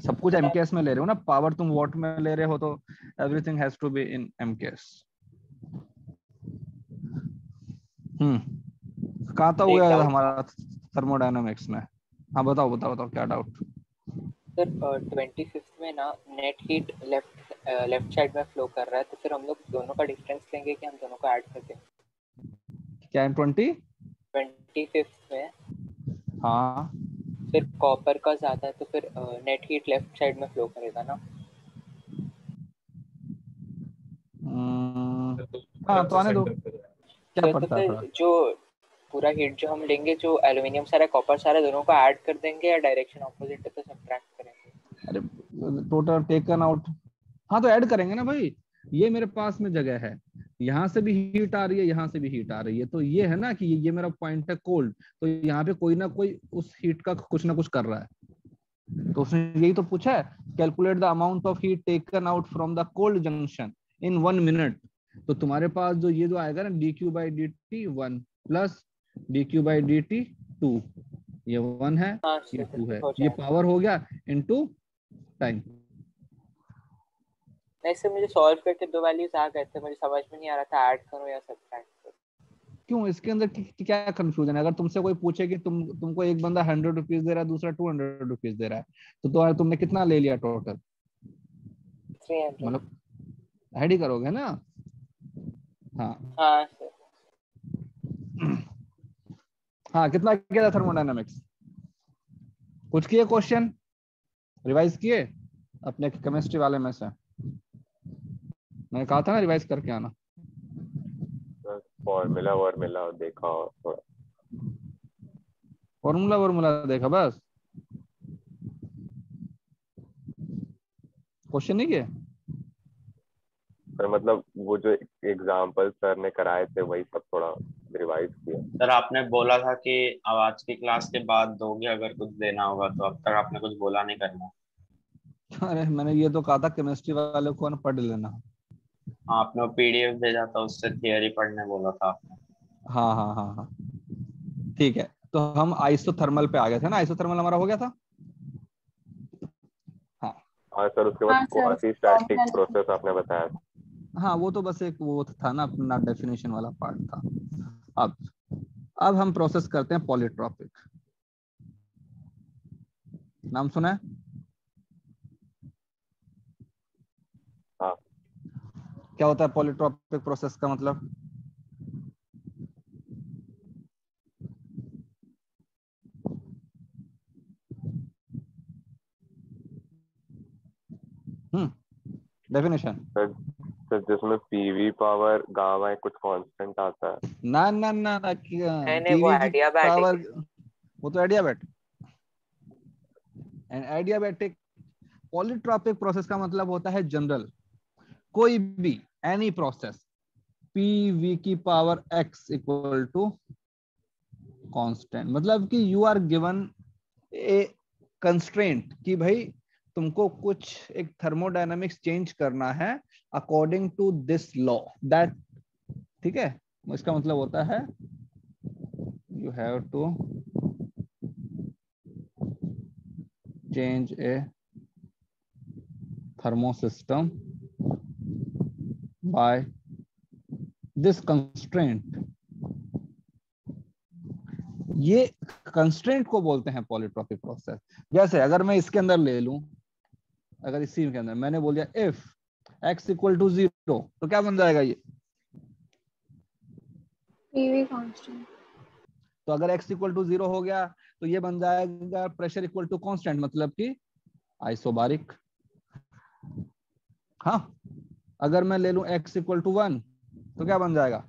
Speaker 1: सब कुछ एमकेएस में ले रहे हो ना, पावर तुम वॉट में ले रहे हो, तो everything has to be in MKS. कहाँ तक हो
Speaker 3: एक
Speaker 1: गया
Speaker 3: doubt
Speaker 1: हमारा थर्मोडायनामिक्स में? हाँ बताओ बताओ बताओ क्या डाउट?
Speaker 3: सर 25th में ना नेट हीट लेफ्ट साइड में फ्लो कर रहा है, तो फिर हम लोग दोनों का डिफरेंस लेंगे कि हम दोनों को ऐड कर देंगे?
Speaker 1: क्या है
Speaker 3: 25th में
Speaker 1: हाँ
Speaker 3: फिर कॉपर का ज्यादा है, तो फिर नेट हीट लेफ्ट साइड में फ्लो करेगा ना?
Speaker 1: हाँ
Speaker 5: अलग
Speaker 1: तो
Speaker 5: से
Speaker 1: आने दो,
Speaker 5: सेंटर पे जाए।
Speaker 1: क्या
Speaker 3: सर तो
Speaker 1: पड़ता है
Speaker 3: फिर
Speaker 1: फर्क?
Speaker 3: जो पूरा हीट जो हम लेंगे, जो एल्यूमिनियम सारा कॉपर सारा, दोनों को ऐड कर देंगे या डायरेक्शन ऑपोजिट है तो सब्ट्रैक्ट करेंगे?
Speaker 1: अरे टोटल टेकन आउट, हाँ तो ऐड करेंगे ना भाई। ये मेरे पास में जगह है, यहाँ से भी हीट आ रही है, यहाँ से भी हीट आ रही है, तो ये है ना कि ये मेरा पॉइंट है कोल्ड, तो यहाँ पे कोई ना कोई उस हीट का कुछ ना कुछ कर रहा है। तो उसने यही तो पूछा है, calculate the amount of heat taken out from the cold junction in 1 minute. तो तुम्हारे पास जो ये जो आएगा ना dq/dt 1 प्लस dq/dt 2, ये 1 है
Speaker 3: हाँ
Speaker 1: ये
Speaker 3: सर
Speaker 1: 2 है,
Speaker 3: हो
Speaker 1: ये
Speaker 3: जाएगा।
Speaker 1: पावर हो गया इनटू टाइम।
Speaker 3: ऐसे मुझे सॉल्व करके दो वैल्यूज आ गए थे, मुझे समझ में नहीं आ रहा था ऐड करूं या सब्ट्रैक्ट करूं।
Speaker 1: क्यों इसके अंदर क्या कंफ्यूजन है? अगर तुमसे कोई पूछे कि तुमको एक बंदा 100 रुपीज दे रहा है, दूसरा 200 रुपीज दे रहा है, तो तुमने कितना ले लिया टोटल?
Speaker 3: 300।
Speaker 1: मतलब ऐड ही करोगे ना? हाँ
Speaker 3: हाँ सर।
Speaker 1: हाँ, कितना किया था थर्मोडायनामिक्स? कुछ किए क्वेश्चन रिवाइज किए अपने केमिस्ट्री वाले में से? मैंने कहा था ना रिवाइज करके आना।
Speaker 4: फॉर्मूला वॉर्मूला देखा थोड़ा।
Speaker 1: फॉर्मूला देखा बस, क्वेश्चन नहीं किए?
Speaker 4: पर मतलब वो जो एग्जाम्पल सर ने कराए थे वही सब थोड़ा रिवाइज किया।
Speaker 2: सर आपने बोला था कि अब आज की क्लास के बाद दोगे अगर कुछ देना होगा, तो अब तक आपने कुछ बोला नहीं करना।
Speaker 1: अरे मैंने ये तो कहा था केमिस्ट्री वाले को ना पढ़ लेना।
Speaker 2: हाँ, आपने वो पीडीएफ भेजा था, उससे थियरी पढ़ने बोला था आपने।
Speaker 1: हाँ हाँ हाँ हाँ ठीक है। तो हम आइसोथर्मल पे आ गए थे ना, आइसोथर्मल हमारा हो गया था। हाँ
Speaker 4: हाँ सर, उसके बाद
Speaker 6: हाँ sir,
Speaker 4: quasi static
Speaker 6: formula
Speaker 4: process आपने बताया था।
Speaker 1: हाँ वो तो बस एक वो था ना अपना डेफिनेशन वाला पार्ट था। अब अब हम प्रोसेस करते हैं पॉलीट्रॉपिक। नाम सुना है?
Speaker 4: हाँ
Speaker 1: क्या होता है पॉलीट्रॉपिक प्रोसेस का मतलब? डेफिनेशन।
Speaker 4: सर, सर जिसमें पीवी पावर गामा कुछ कांस्टेंट आता है।
Speaker 1: ना ना ना ना
Speaker 3: नहीं वो
Speaker 1: पीवी की
Speaker 3: एडियाबैटिक
Speaker 1: पावर,
Speaker 3: है।
Speaker 1: वो तो adiabatic. And adiabatic polytropic process का मतलब होता है जनरल, कोई भी एनी प्रोसेस पीवी की power x equal to constant. मतलब कि you are given a constraint कि भाई तुमको कुछ एक थर्मोडायनामिक्स चेंज करना है according to this law that, ठीक है। इसका मतलब होता है you have to change a thermosystem by this constraint. ये कंस्ट्रेंट को बोलते हैं पॉलीट्रॉपिक प्रोसेस। जैसे अगर मैं इसके अंदर ले लूं, अगर इसी के अंदर मैंने बोल दिया इफ x इक्वल टू 0, तो क्या बन जाएगा ये?
Speaker 6: PV constant.
Speaker 1: तो अगर x इक्वल टू 0 हो गया तो ये बन जाएगा प्रेशर इक्वल टू कांस्टेंट, मतलब कि आइसोबारिक। हाँ, अगर मैं ले लूं x इक्वल टू 1 तो क्या बन जाएगा?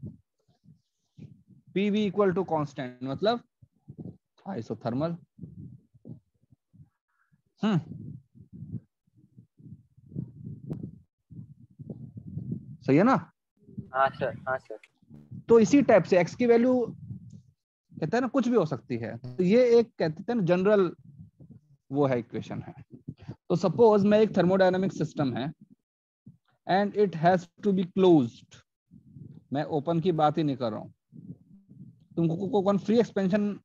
Speaker 1: पीवी इक्वल टू कांस्टेंट, मतलब आइसोथर्मल। सही है ना?
Speaker 3: हाँ सर हाँ सर।
Speaker 1: तो इसी टाइप से x की वैल्यू कहते हैं ना कुछ भी हो सकती है, तो ये एक कहते हैं ना जनरल वो है, इक्वेशन है। तो सपोज मैं एक थर्मोडायनामिक सिस्टम है and it has to be closed, मैं ओपन की बात ही नहीं कर रहा हूं। तुमको कौन फ्री एक्सपेंशन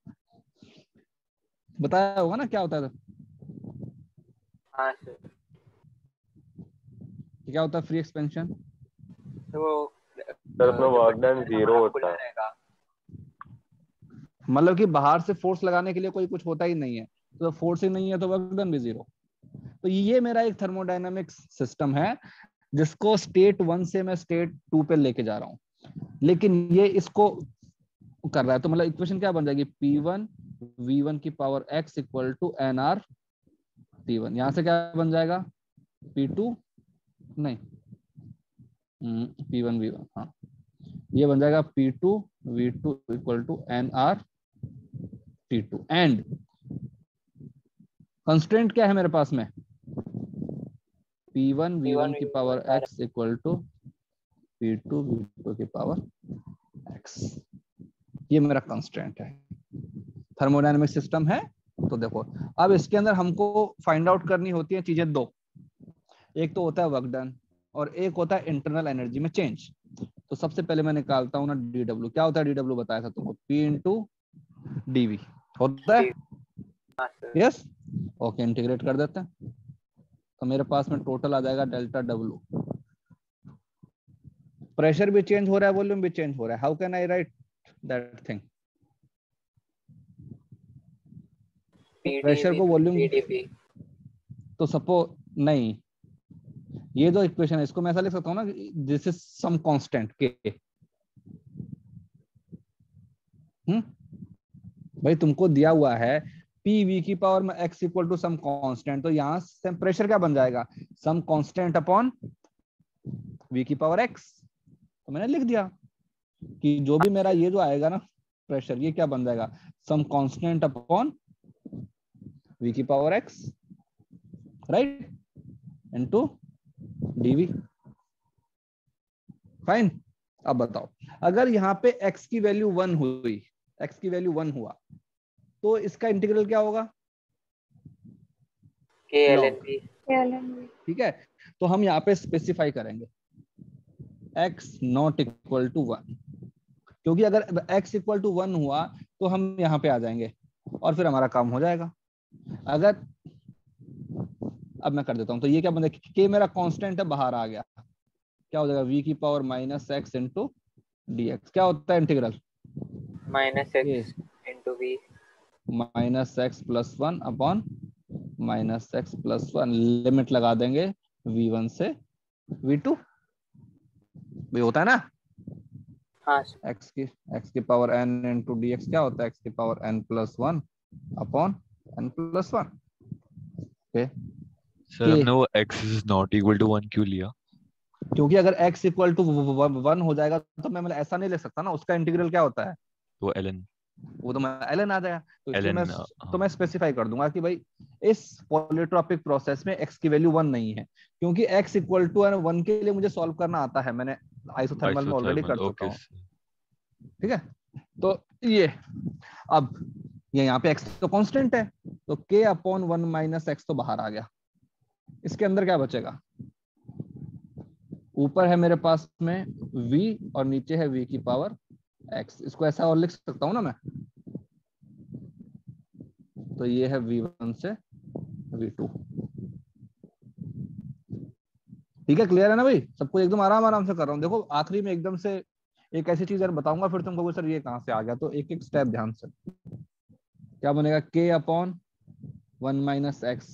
Speaker 1: बताया होगा ना क्या होता है?
Speaker 3: हाँ सर।
Speaker 1: क्या होता है फ्री एक्सपेंशन?
Speaker 3: तो वो
Speaker 4: सर उसमें वर्क डन 0 होता है।
Speaker 3: रहेगा।
Speaker 1: मतलब कि बाहर से फोर्स लगाने के लिए कोई कुछ होता ही नहीं है, तो फोर्स ही नहीं है तो वर्क डन भी जीरो। तो ये मेरा एक थर्मोडायनामिक्स सिस्टम है जिसको स्टेट 1 से मैं स्टेट 2 पे लेके जा रहा हूँ, लेकिन ये इसको कर रहा है। तो मतलब इक्वेशन क्या बन जाएगी, P1 V1 की power x equal to NR T1। यहां से क्या बन जाएगा, P2 नहीं P1 V1, हाँ ये बन जाएगा P2 V2 equal to NR T2। And constraint क्या है मेरे पास में, P1 V1 की power x equal to P2 V2 की पावर x। ये मेरा कंस्ट्रेंट है, थर्मोडायनेमिक सिस्टम है। तो देखो अब इसके अंदर हमको फाइंड आउट करनी होती है चीजें दो, एक तो होता है वर्क डन और एक होता है इंटरनल एनर्जी में चेंज। तो सबसे पहले मैं निकालता हूँ ना DW। क्या होता है DW, बताया था तुमको, P इंटू DV होता है। यस, ओके इंटीग्रेट कर देते हैं तो मेरे पास में टोटल आ जाएगा डेल्टा W। प्रेशर भी चेंज हो रहा है, वॉल्यूम भी चेंज हो रहा है, how can I right that thing. Pressure को वॉल्यूम, तो सपोज नहीं, ये जो इक्वेशन है इसको मैं ऐसा लिख सकता हूँ ना, दिस इज सम कांस्टेंट के। भाई तुमको दिया हुआ है PV की पावर में x equal to some constant, तो यहाँ से प्रेशर क्या बन जाएगा, सम कांस्टेंट अपॉन V की पावर x। तो मैंने लिख दिया कि जो भी मेरा ये जो आएगा ना प्रेशर, ये क्या बन जाएगा, सम कांस्टेंट अपॉन V की power x, right, into dV। Fine. अब बताओ अगर यहाँ पे x की वैल्यू 1 हुई, x की वैल्यू 1 हुआ, तो इसका इंटीग्रल क्या होगा,
Speaker 3: KLNB।
Speaker 1: ठीक है। तो हम यहाँ पे स्पेसिफाई करेंगे x नॉट इक्वल टू 1, क्योंकि अगर x इक्वल टू 1 हुआ तो हम यहाँ पे आ जाएंगे और फिर हमारा काम हो जाएगा। अगर अब मैं कर देता हूँ, तो ये क्या बन जाएगा, k मेरा कांस्टेंट है, बाहर आ गया, क्या हो जाएगा, v की power minus x into dx। क्या होता है integral,
Speaker 3: -x into v
Speaker 1: minus x plus 1 upon minus x plus 1। Limit लगा देंगे v1 से v2, भी होता है ना।
Speaker 3: हाँ
Speaker 1: x की पावर n इंटू dx क्या होता है, x की power n plus 1 upon n plus 1। Okay
Speaker 7: sir हमने वो x is not equal to 1 क्यों लिया,
Speaker 1: क्योंकि अगर x इक्वल टू 1 हो जाएगा तो मैं मतलब ऐसा नहीं ले सकता ना, उसका इंटीग्रल क्या होता है,
Speaker 7: वो ln
Speaker 1: वो तो मैं ln आ जाएगा। तो इसलिए
Speaker 7: ln
Speaker 1: मैं स्पेसिफाई कर दूंगा कि भाई इस पॉलीट्रॉपिक प्रोसेस में x की वैल्यू 1 नहीं है, क्योंकि x इक्वल टू 1 के लिए मुझे सॉल्व करना आता है, मैंने आइसोथर्मल में ऑलरेडी कर चुका
Speaker 7: ओके
Speaker 1: हूँ, ठीक है। तो ये अब ये यहाँ पे x तो कांस्टेंट है, तो k अपॉन 1 माइनस एक्स तो बाहर आ गया। इसके अंदर क्या बचेगा, ऊपर है मेरे पास में v और नीचे है v की पावर x। इसको ऐसा और लिख सकता हूँ ना मैं, तो ये है v1 से v2। ठीक है, क्लियर है ना भाई, सब कुछ एकदम आराम आराम से कर रहा हूँ। देखो आखिरी में एकदम से एक ऐसी चीज बताऊंगा फिर तुम कहोगे सर ये कहाँ से आ गया, तो एक एक स्टेप ध्यान से। क्या बनेगा, k अपॉन 1 माइनस एक्स,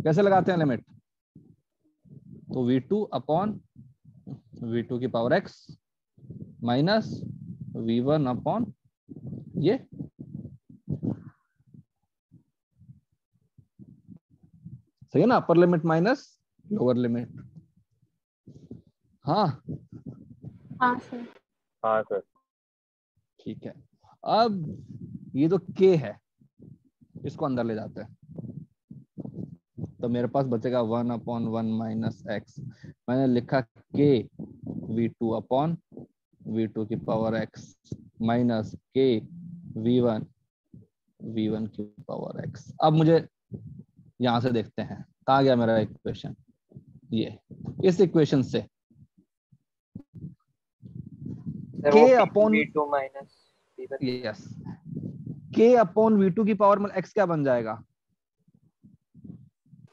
Speaker 1: कैसे लगाते हैं लिमिट, तो v2 अपॉन v2 की power x minus v1 upon ये, सही है ना, upper limit minus lower limit. हाँ
Speaker 6: हाँ सर।
Speaker 4: हाँ सर।
Speaker 1: ठीक है। अब ये जो k है इसको अंदर ले जाते हैं, तो मेरे पास बचेगा 1 अपॉन 1 माइनस एक्स। मैंने लिखा k v2 अपॉन v2 की power x minus k v1 की पावर x। अब मुझे यहां से देखते हैं कहाँ गया मेरा इक्वेशन, ये इस इक्वेशन से k upon
Speaker 3: v2 minus v1
Speaker 1: yes k upon v2 की पावर में x क्या बन जाएगा,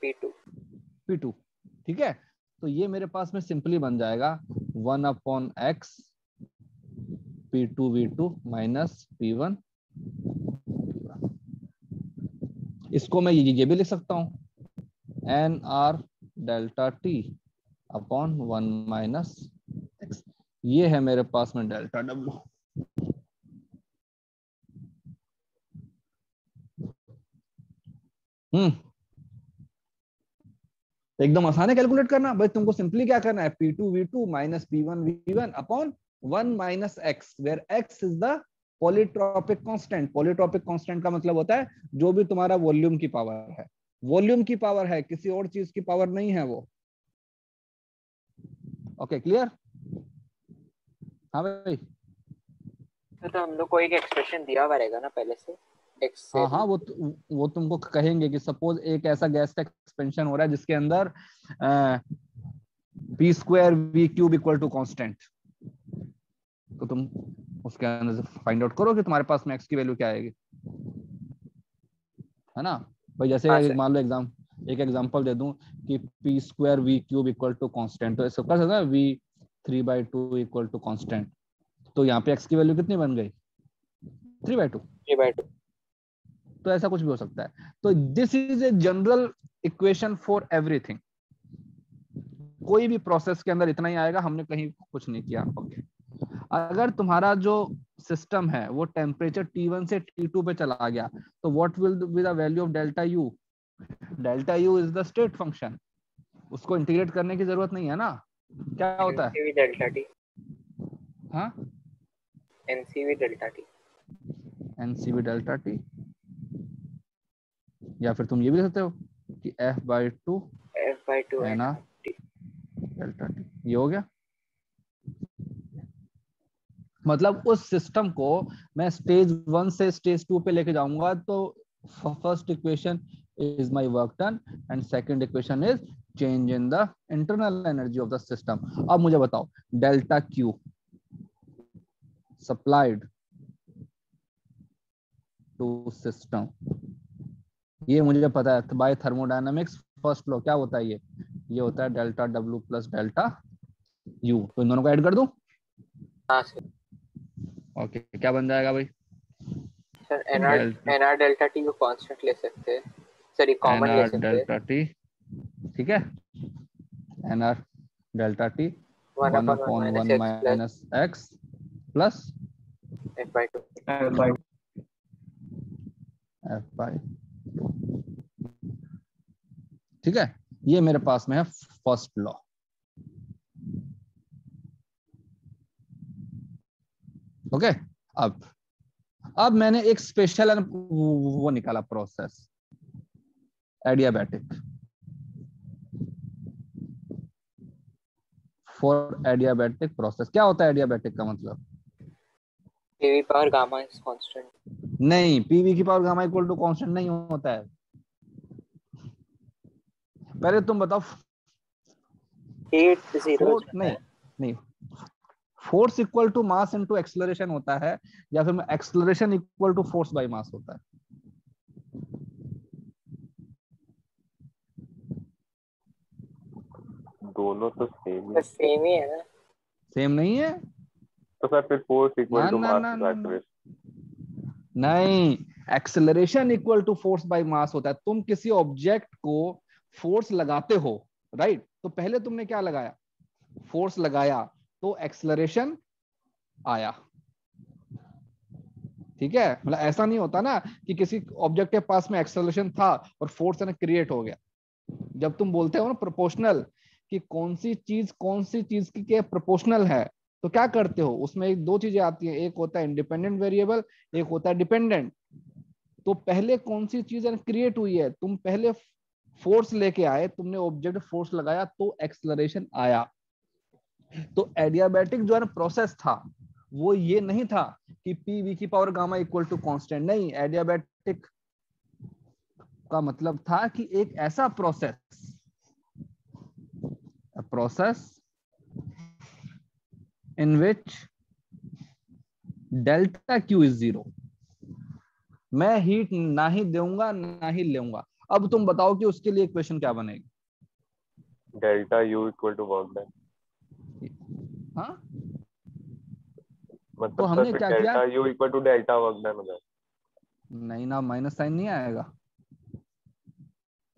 Speaker 1: p2, ठीक है। तो ये मेरे पास में सिंपली बन जाएगा 1 upon x P2V2 minus P1। इसको मैं ये भी लिख सकता हूँ NR delta T upon 1 minus x। ये है मेरे पास में डेल्टा W। एकदम आसान है कैलकुलेट करना भाई। तुमको सिंपली क्या करना है, P2V2 minus P1V1 upon 1 minus x, where x is the polytropic constant. Polytropic constant का मतलब होता है जो भी तुम्हारा वॉल्यूम की पावर है, वॉल्यूम की पावर है, किसी और चीज की पावर नहीं है वो। Okay clear? हाँ भाई।
Speaker 3: तो हम लोग को एक एक्सप्रेशन दिया हुआ रहेगा ना पहले से x से।
Speaker 1: हाँ वो तुमको कहेंगे कि सपोज एक ऐसा गैस का एक्सपेंशन हो रहा है जिसके अंदर p square v cube equal to constant, तो तुम उसके अंदर से फाइंड आउट करो कि तुम्हारे पास में x की वैल्यू क्या आएगी, है ना भाई। जैसे मान लो एक एग्जांपल दे दूं कि p square v cube equal to constant, तो इसको कर सकते हैं v 3/2 इक्वल टू कांस्टेंट। तो यहाँ पे x की वैल्यू कितनी बन गई? 3/2। तो ऐसा कुछ भी हो सकता है। तो this is a general equation for everything. कोई भी प्रोसेस के अंदर इतना ही आएगा, हमने कहीं कुछ नहीं किया। ओके अगर तुम्हारा जो सिस्टम है वो टेम्परेचर T1 से T2 पे चला गया, तो what will be the value of delta U? Delta U is the state function. उसको इंटीग्रेट करने की जरूरत नहीं है ना। क्या होता है?
Speaker 3: Delta T.
Speaker 1: हाँ
Speaker 3: NCV delta T.
Speaker 1: NCV delta T, या फिर तुम ये भी लिख सकते हो कि F/2 NR डेल्टा T। ये हो गया। मतलब उस सिस्टम को मैं स्टेज 1 से स्टेज 2 पे लेके जाऊंगा, तो first equation is my work done and second equation is change in the internal energy of the system. अब मुझे बताओ delta Q supplied to system, ये मुझे पता है बाय थर्मोडायनामिक्स फर्स्ट लॉ। क्या होता है ये होता है delta W plus delta U। तो इन दोनों को ऐड कर दूं?
Speaker 3: हाँ सर।
Speaker 1: ओके क्या बन जाएगा भाई?
Speaker 3: सर NR डेल्टा टी को कांस्टेंट ले सकते हैं, सॉरी कॉमन ले
Speaker 1: NR
Speaker 3: सकते हैं।
Speaker 1: डेल्टा T, ठीक है। NR delta T 1/1 minus x plus
Speaker 3: F/2
Speaker 1: F/2। ठीक है, ये मेरे पास में है फर्स्ट लॉ। ओके अब मैंने एक स्पेशल वो निकाला process, adiabatic. For adiabatic process क्या होता है एडियाबैटिक का मतलब?
Speaker 3: PV power gamma is constant.
Speaker 1: नहीं, PV की power gamma equal to constant नहीं होता है। पहले तुम बताओ।
Speaker 3: 8 0
Speaker 1: नहीं force equal to mass into acceleration होता है, या फिर acceleration equal to force by mass होता है?
Speaker 4: दोनों तो सेम
Speaker 3: ही है ना।
Speaker 1: सेम नहीं है
Speaker 4: तो सर फिर force equal to mass acceleration.
Speaker 1: नहीं, acceleration equal to force by mass होता है। तुम किसी ऑब्जेक्ट को फोर्स लगाते हो, राइट? तो पहले तुमने क्या लगाया? फोर्स लगाया, तो एक्सेलरेशन आया। ठीक है, मतलब ऐसा नहीं होता ना कि किसी ऑब्जेक्ट के पास में एक्सेलरेशन था और फोर्स क्रिएट हो गया। जब तुम बोलते हो ना प्रोपोर्शनल, कि कौन सी चीज की प्रोपोर्शनल है, तो क्या करते हो उसमें? एक दो चीजें आती हैं, एक होता है इंडिपेंडेंट वेरिएबल, एक होता है डिपेंडेंट। तो पहले कौन सी चीज क्रिएट हुई है? तुम पहले फोर्स लेके आए, तुमने ऑब्जेक्ट फोर्स लगाया तो एक्सेलरेशन आया। तो एडियाबैटिक जो है ना प्रोसेस था, वो ये नहीं था कि PV की power gamma equal to constant. नहीं, एडियाबैटिक का मतलब था कि एक ऐसा process in which delta Q is 0। मैं हीट ना ही दूंगा ना ही लूंगा। अब तुम बताओ कि उसके लिए इक्वेशन क्या बनेगी?
Speaker 4: Delta U equal to work done.
Speaker 1: हाँ
Speaker 4: मतलब
Speaker 1: तो
Speaker 4: सर
Speaker 1: हमने
Speaker 4: फिर
Speaker 1: क्या किया,
Speaker 4: delta U equal to delta work done हो जाए।
Speaker 1: नहीं ना, माइनस साइन नहीं आएगा।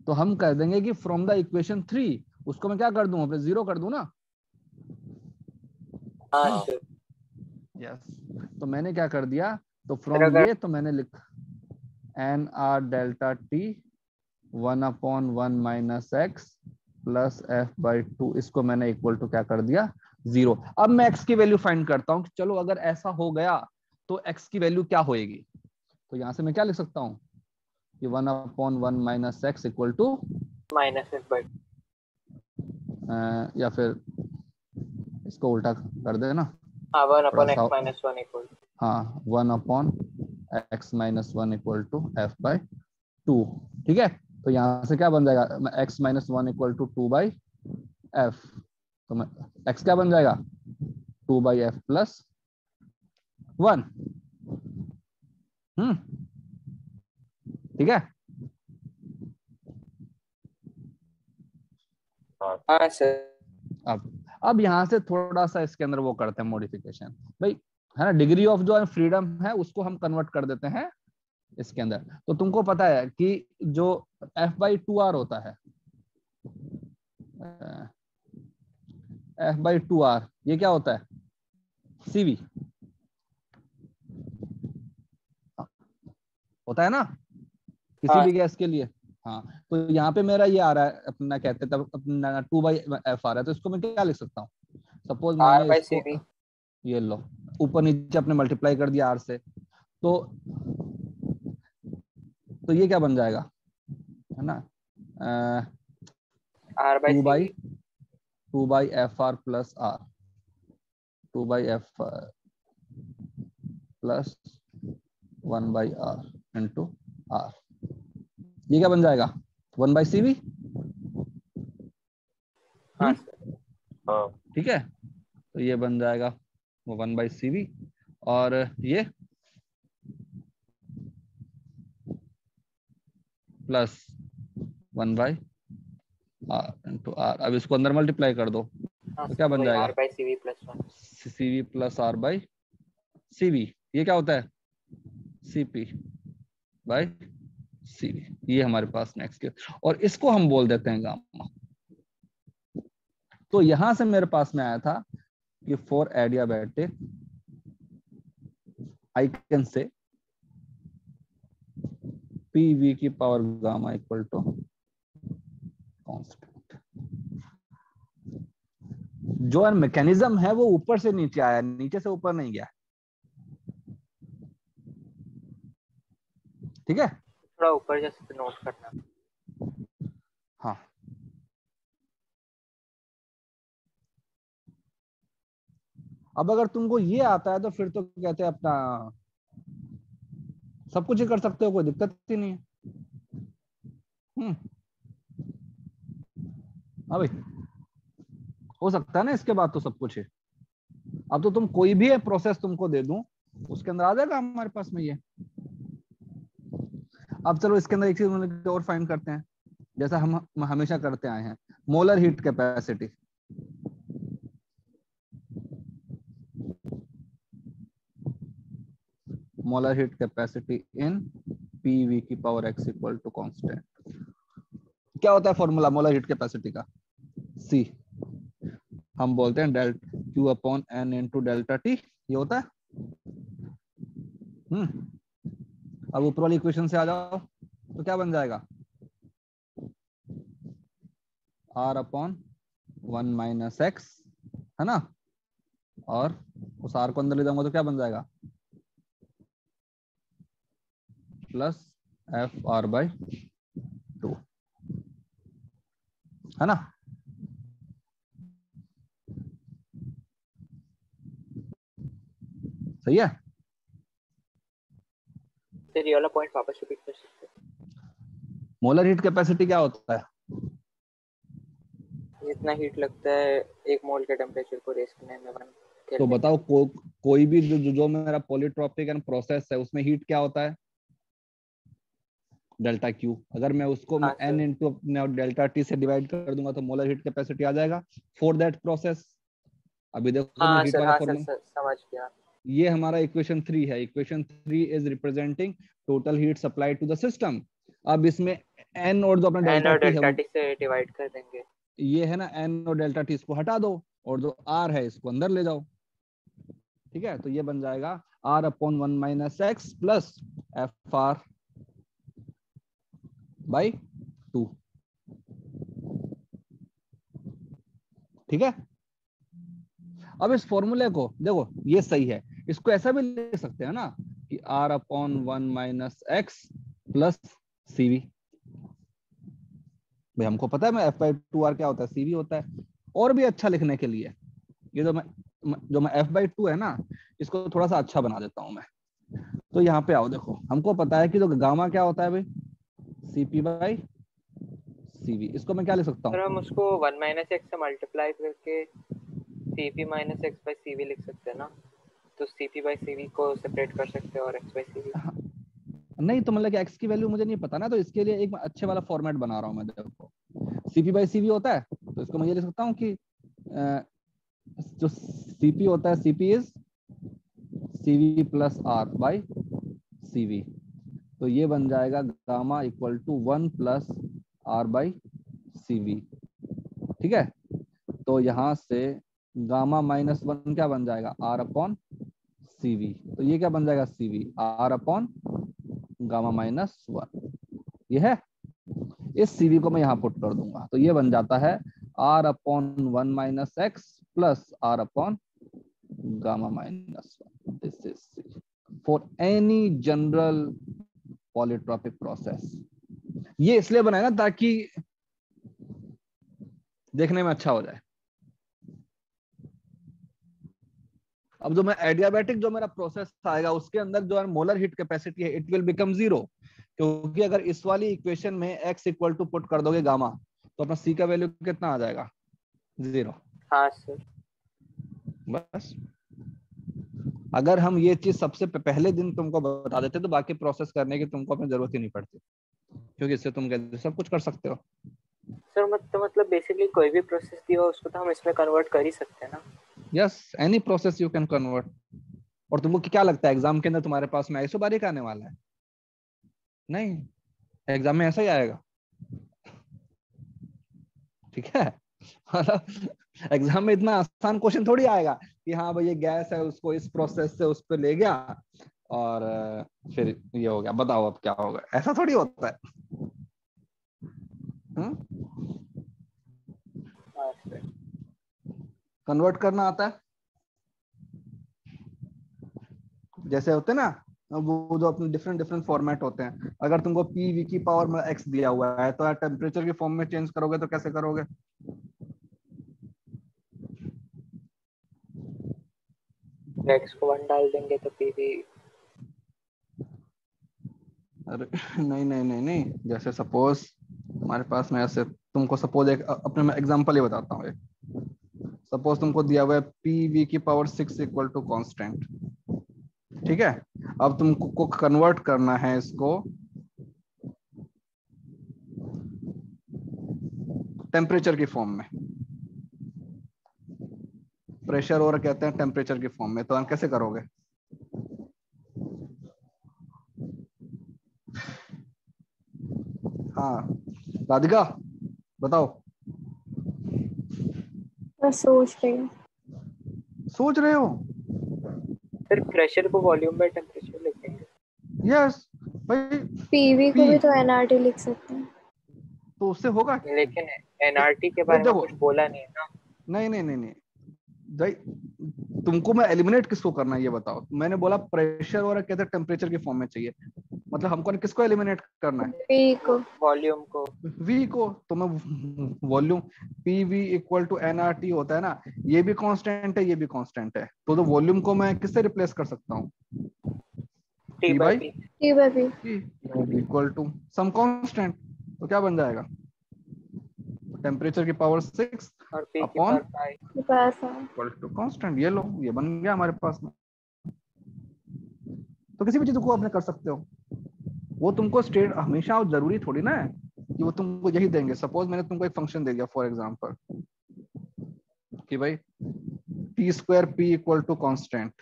Speaker 1: तो हम कह देंगे कि फ्रॉम द इक्वेशन 3 उसको मैं क्या कर दूं, अपने 0 कर दूं ना।
Speaker 3: हाँ सर।
Speaker 1: यस, तो मैंने क्या कर दिया, तो
Speaker 3: फिर
Speaker 1: फ्रॉम
Speaker 3: अगर
Speaker 1: ये तो मैंने लिखा N R delta T 1/1 minus x plus f by 2, इसको मैंने इक्वल टू क्या कर दिया, 0। अब मैं एक्स की वैल्यू फाइंड करता हूं कि चलो अगर ऐसा हो गया तो एक्स की वैल्यू क्या होएगी। तो यहां से मैं क्या लिख सकता हूं कि 1/1 minus x equal to,
Speaker 3: minus f by,
Speaker 1: या फिर इसको उल्टा कर देना
Speaker 3: हाँ 1
Speaker 1: थोड़ा
Speaker 3: अपॉन
Speaker 1: सा,
Speaker 3: एक्स माइनस 1 इक्वल,
Speaker 1: हाँ 1/x minus 1 equal to f by 2। ठीक है, तो यहाँ से क्या बन जाएगा, x minus 1 equal to 2/f। तो मैं x क्या बन जाएगा, 2/f प्लस 1। ठीक है।
Speaker 4: हाँ
Speaker 3: हाँ सर।
Speaker 1: अब यहाँ से थोड़ा सा इसके अंदर वो करते हैं मॉडिफिकेशन भाई, है ना, डिग्री ऑफ जो फ्रीडम है उसको हम कन्वर्ट कर देते हैं इसके अंदर। तो तुमको पता है कि जो f/2r होता है, f/2r ये क्या होता है, cv होता है ना किसी
Speaker 3: हाँ
Speaker 1: भी गैस के लिए। हाँ, तो यहाँ पे मेरा ये आ रहा है अपना, कहते हैं तब अपना 2/f आ रहा है, तो इसको मैं क्या लिख सकता हूँ, सपोज
Speaker 3: आर
Speaker 1: मैंने
Speaker 3: बाई सी
Speaker 1: इसको,
Speaker 3: बी।
Speaker 1: ये लो ऊपर नीचे अपने मल्टीप्लाई कर दिया r से, तो ये क्या बन जाएगा, है ना,
Speaker 3: R by C B.
Speaker 1: 2/fr plus r, 2/f plus 1/r into r, ये क्या बन जाएगा 1/cv।
Speaker 3: हाँ सर।
Speaker 4: हाँ
Speaker 1: ठीक है, तो ये बन जाएगा वो 1/cv, और ये प्लस 1/r इंटू r। अब इसको अंदर मल्टीप्लाई कर दो
Speaker 3: हाँ
Speaker 1: तो क्या
Speaker 3: सर
Speaker 1: बन
Speaker 3: वही
Speaker 1: जाएगा,
Speaker 3: R by C B plus 1।
Speaker 1: cv plus r/cv, ये क्या होता है cp/cv, ये हमारे पास नेक्स्ट के, और इसको हम बोल देते हैं गामा। तो यहां से मेरे पास में आया था कि for adiabatic I can say pv की power gamma equal to constant. जो मैकेनिज्म है वो ऊपर से नीचे आया, नीचे से ऊपर नहीं गया। ठीक है,
Speaker 3: थोड़ा ऊपर जैसे नोट करना।
Speaker 1: हाँ, अब अगर तुमको ये आता है तो फिर तो कहते हैं अपना सब कुछ ही कर सकते हो, कोई दिक्कत ही नहीं है। हाँ भाई, हो सकता है ना इसके बाद तो सब कुछ है। अब तो तुम कोई भी प्रोसेस तुमको दे दूं उसके अंदर आ जाएगा हमारे पास में ये। अब चलो इसके अंदर एक चीज और फाइंड करते हैं, जैसा हम हमेशा करते आए हैं, molar heat capacity. Molar heat capacity in PV की power x equal to constant. क्या होता है फॉर्मूला मोलर हीट कैपेसिटी का, C हम बोलते हैं del Q upon N into delta T, ये होता है। अब ऊपर वाली इक्वेशन से आ जाओ तो क्या बन जाएगा, R अपॉन 1 माइनस एक्स, है ना, और उस R को अंदर ले जाऊंगा तो क्या बन जाएगा, प्लस FR/2, है ना। सही है।
Speaker 3: सर ये वाला पॉइंट वापस रिपीट कर सकते हैं?
Speaker 1: मोलर हीट कैपेसिटी क्या होता है,
Speaker 3: जितना हीट लगता है 1 मोल के टेम्परेचर को रेस करने में 1
Speaker 1: तो
Speaker 3: केल्विन।
Speaker 1: बताओ कोई भी जो मेरा पॉलीट्रॉपिक एंड प्रोसेस है उसमें हीट क्या होता है, डेल्टा क्यू। अगर मैं उसको
Speaker 3: हाँ
Speaker 1: n
Speaker 3: sir.
Speaker 1: Into delta T से डिवाइड कर दूंगा तो मोलर हीट कैपेसिटी आ जाएगा फॉर दैट प्रोसेस। अभी देखो मैं
Speaker 3: हाँ
Speaker 1: हीट
Speaker 3: सर,
Speaker 1: वाला
Speaker 3: हाँ सर,
Speaker 1: फॉर्मूला,
Speaker 3: समझ गया।
Speaker 1: ये हमारा इक्वेशन 3 है। Equation 3 is representing total heat supply to the system. अब इसमें n और जो अपना
Speaker 3: n
Speaker 1: डेल्टा
Speaker 3: और
Speaker 1: टी है
Speaker 3: डेल्टा टी से डिवाइड कर देंगे।
Speaker 1: ये है ना n और डेल्टा टी, इसको हटा दो और जो r है इसको अंदर ले जाओ। ठीक है, तो ये बन जाएगा r upon 1 minus x plus F R by 2। ठीक है, अब इस फॉर्मूले को देखो, ये सही है। इसको ऐसा भी लिख सकते हैं ना कि r upon 1 minus x plus CV. भाई हमको पता है मैं f बाई 2r क्या होता है, सीवी होता है। और भी अच्छा लिखने के लिए ये जो मैं f बाई 2 है ना, इसको थोड़ा सा अच्छा बना देता हूं मैं। तो यहाँ पे आओ, देखो हमको पता है कि जो गामा क्या होता है भाई, cp बाई cv। इसको मैं क्या लिख सकता
Speaker 3: सर
Speaker 1: हूँ,
Speaker 3: हम उसको 1 माइनस एक्स से मल्टीप्लाई करके cp minus x by cv लिख सकते हैं ना। तो cp बाई cv को सेपरेट कर सकते हैं और x बाई cv।
Speaker 1: नहीं तो मतलब कि x की वैल्यू मुझे नहीं पता ना, तो इसके लिए एक अच्छे वाला फॉर्मेट बना रहा हूँ मैं। देखो cp बाई cv होता है, तो इसको मैं ये लिख सकता हूँ कि जो cp होता है, cp is cv plus r by cv। तो ये बन जाएगा gamma equal to 1 plus r by cv। ठीक है, तो यहाँ से गामा माइनस 1 क्या बन जाएगा, r अपॉन cv। तो ये क्या बन जाएगा, cv r upon gamma minus 1। ये है, इस cv को मैं यहाँ पुट कर दूंगा, तो ये बन जाता है r upon 1 minus x plus r upon gamma minus 1। This is for any general polytropic process. ये इसलिए बनाया ना ताकि देखने में अच्छा हो जाए। अब जो मैं एडियाबैटिक जो मेरा प्रोसेस आएगा उसके अंदर जो है मोलर हीट कैपेसिटी है, इट विल बिकम 0, क्योंकि अगर इस वाली इक्वेशन में x इक्वल टू पुट कर दोगे गामा, तो अपना c का वैल्यू कितना आ जाएगा, 0।
Speaker 3: हाँ सर।
Speaker 1: बस अगर हम ये चीज सबसे पहले दिन तुमको बता देते तो बाकी प्रोसेस करने की तुमको अपनी जरूरत ही नहीं पड़ती, क्योंकि इससे तुम सब कुछ कर सकते हो।
Speaker 3: सर मतलब बेसिकली कोई भी प्रोसेस दिया हो उसको तो हम इसमें कन्वर्ट कर ही सकते हैं ना।
Speaker 1: Yes, any process you can convert. और तुमको क्या लगता है एग्जाम के अंदर तुम्हारे पास में आइसोबारिक आने वाला है? नहीं, एग्जाम में ऐसा ही आएगा। ठीक है, मतलब एग्जाम में इतना आसान क्वेश्चन थोड़ी आएगा कि हाँ भाई ये गैस है, उसको इस प्रोसेस से उस पर ले गया और फिर ये हो गया, बताओ अब क्या होगा। ऐसा थोड़ी होता है।
Speaker 3: हाँ सर।
Speaker 1: कन्वर्ट करना आता है, जैसे होते हैं ना वो जो अपने डिफरेंट डिफरेंट फॉर्मेट होते हैं। अगर तुमको पीवी की पावर में एक्स दिया हुआ है तो टेम्परेचर के फॉर्म में चेंज करोगे तो कैसे करोगे?
Speaker 3: एक्स को 1 डाल देंगे तो पीवी।
Speaker 1: अरे नहीं नहीं नहीं नहीं, जैसे सपोज तुम्हारे पास में ऐसे, तुमको सपोज एक अपने मैं एग्जांपल ही बताता हूँ। सपोज तुमको दिया हुआ है पीवी की पावर 6 इक्वल टू कांस्टेंट। ठीक है, अब तुमको कन्वर्ट करना है इसको टेम्परेचर की फॉर्म में, प्रेशर और कहते हैं टेम्परेचर की फॉर्म में। तो हम कैसे करोगे? हाँ राधिका बताओ।
Speaker 6: मैं सोच रही हूँ।
Speaker 1: सोच रहे हो?
Speaker 3: फिर प्रेशर को वॉल्यूम बाय टेम्परेचर लिखेंगे।
Speaker 1: यस भाई,
Speaker 6: पीवी को भी तो एनआरटी लिख सकते हैं।
Speaker 1: तो उससे होगा।
Speaker 3: लेकिन एनआरटी के बारे में कुछ बोला नहीं है ना।
Speaker 1: नहीं नहीं नहीं नहीं भाई, तुमको मैं एलिमिनेट किसको करना है ये बताओ। मैंने बोला प्रेशर और कहते हैं टेम्परेचर की फॉर्म में चाहिए, मतलब हमको किसको एलिमिनेट करना है?
Speaker 6: वी को,
Speaker 3: वॉल्यूम को।
Speaker 1: v को। तो मैं volume pv equal to nRT होता है ना, ये भी कांस्टेंट है ये भी कांस्टेंट है, तो वॉल्यूम को मैं किससे रिप्लेस कर सकता हूँ?
Speaker 3: T by P
Speaker 1: equal to some constant. तो क्या बन जाएगा? टेम्परेचर की पावर 6
Speaker 3: और P की
Speaker 1: upon
Speaker 3: power 5
Speaker 1: equal to constant. ये लो, ये बन गया हमारे पास में। तो किसी भी चीज को आपने कर सकते हो। वो तुमको स्टेट हमेशा जरूरी थोड़ी ना है कि वो तुमको यही देंगे। सपोज मैंने तुमको एक फंक्शन दे दिया फॉर एग्जांपल कि भाई T square P equal to constant,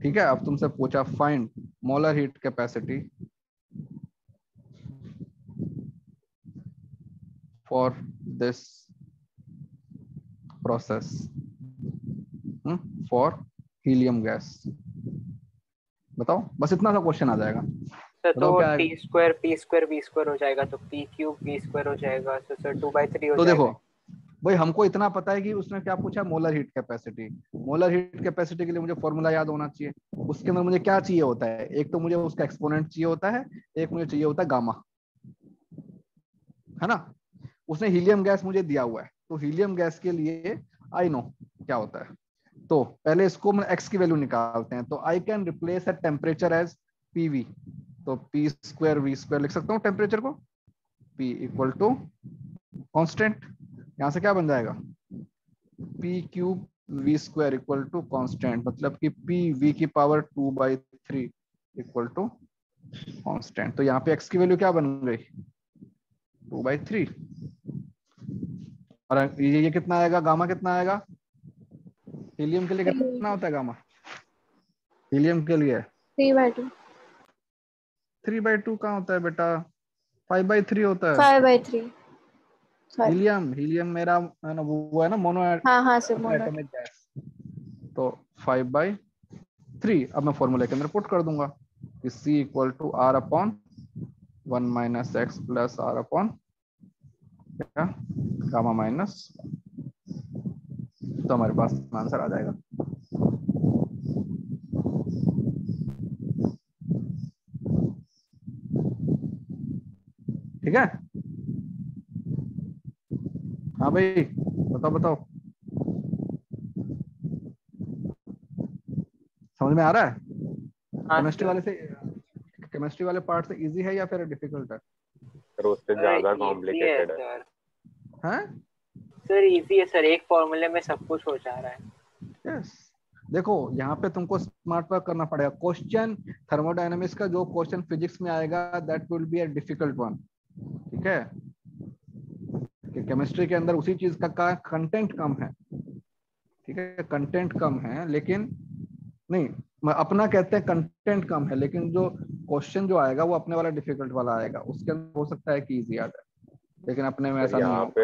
Speaker 1: ठीक है, अब तुमसे पूछा find molar heat capacity for this process for helium gas. बताओ, बस इतना सा क्वेश्चन आ जाएगा।
Speaker 3: सर तो
Speaker 1: बताओ क्या आएगा?
Speaker 3: टी स्क्वायर वी स्क्वायर हो जाएगा, तो पी क्यूब वी स्क्वायर हो जाएगा, तो सर 2/3 हो
Speaker 1: तो
Speaker 3: जाएगा।
Speaker 1: देखो भाई, हमको इतना पता है कि उसने क्या पूछा, molar heat capacity. Molar heat capacity के लिए मुझे फॉर्मूला याद होना चाहिए। उसके अंदर मुझे क्या चाहिए होता है, एक तो मुझे उसका एक्सपोनेंट चाहिए होता है, एक मुझे चाहिए होता है गामा, है ना। उसने हीलियम गैस मुझे दिया हुआ है, तो हीलियम गैस के लिए आई नो क्या होता है। तो पहले इसको मैं एक्स की वैल्यू निकालते हैं। तो I can replace a temperature as PV, तो पी स्क्वायर वी स्क्वायर लिख सकता हूँ टेम्परेचर को, पी इक्वल टू कांस्टेंट, यहां से क्या बन जाएगा, P cube V square equal to constant, मतलब कि पी वी की पावर 2/3 इक्वल टू कांस्टेंट। तो यहाँ पे एक्स की वैल्यू क्या बन गई, 2/3। और ये कितना आएगा, गामा कितना आएगा, हीलियम के लिए कितना होता है गामा, हीलियम के लिए
Speaker 6: 3/2
Speaker 1: 3/2 कहाँ होता है बेटा, 5/3 होता है।
Speaker 6: 5/3 सॉरी।
Speaker 1: हीलियम मेरा है ना, वो है ना मोनो
Speaker 6: हाँ सर, मोनो।
Speaker 1: Atomic gas. तो 5/3 अब मैं फॉर्मूले के अंदर पुट कर दूंगा कि C equal to R upon 1 minus x plus R upon क्या, गामा माइनस, तो हमारे पास आंसर आ जाएगा। ठीक है, हाँ भाई बताओ बताओ, समझ में आ रहा है?
Speaker 3: हाँ
Speaker 1: केमिस्ट्री
Speaker 3: सर।
Speaker 1: वाले से, केमिस्ट्री वाले पार्ट से इजी है या फिर डिफिकल्ट है?
Speaker 4: सर उससे ज्यादा
Speaker 3: इजी है
Speaker 4: कॉम्प्लिकेटेड है।
Speaker 3: सर।
Speaker 1: हैं?
Speaker 3: सर इजी है सर, एक फॉर्मूले में सब कुछ हो जा रहा है।
Speaker 1: यस। देखो यहाँ पे तुमको स्मार्ट वर्क करना पड़ेगा। क्वेश्चन थर्मोडायनेमिक्स का जो क्वेश्चन फिजिक्स में आएगा that will be a difficult one. ठीक है, कि केमिस्ट्री के अंदर उसी चीज का कंटेंट कम है। ठीक है, कंटेंट कम है, लेकिन नहीं, अपना कहते हैं कंटेंट कम है, लेकिन जो क्वेश्चन जो आएगा वो अपने वाला डिफिकल्ट वाला आएगा। उसके अंदर हो सकता है कि इजी आ जाए, लेकिन अपने में
Speaker 4: सर
Speaker 1: ऐसा नहीं होगा।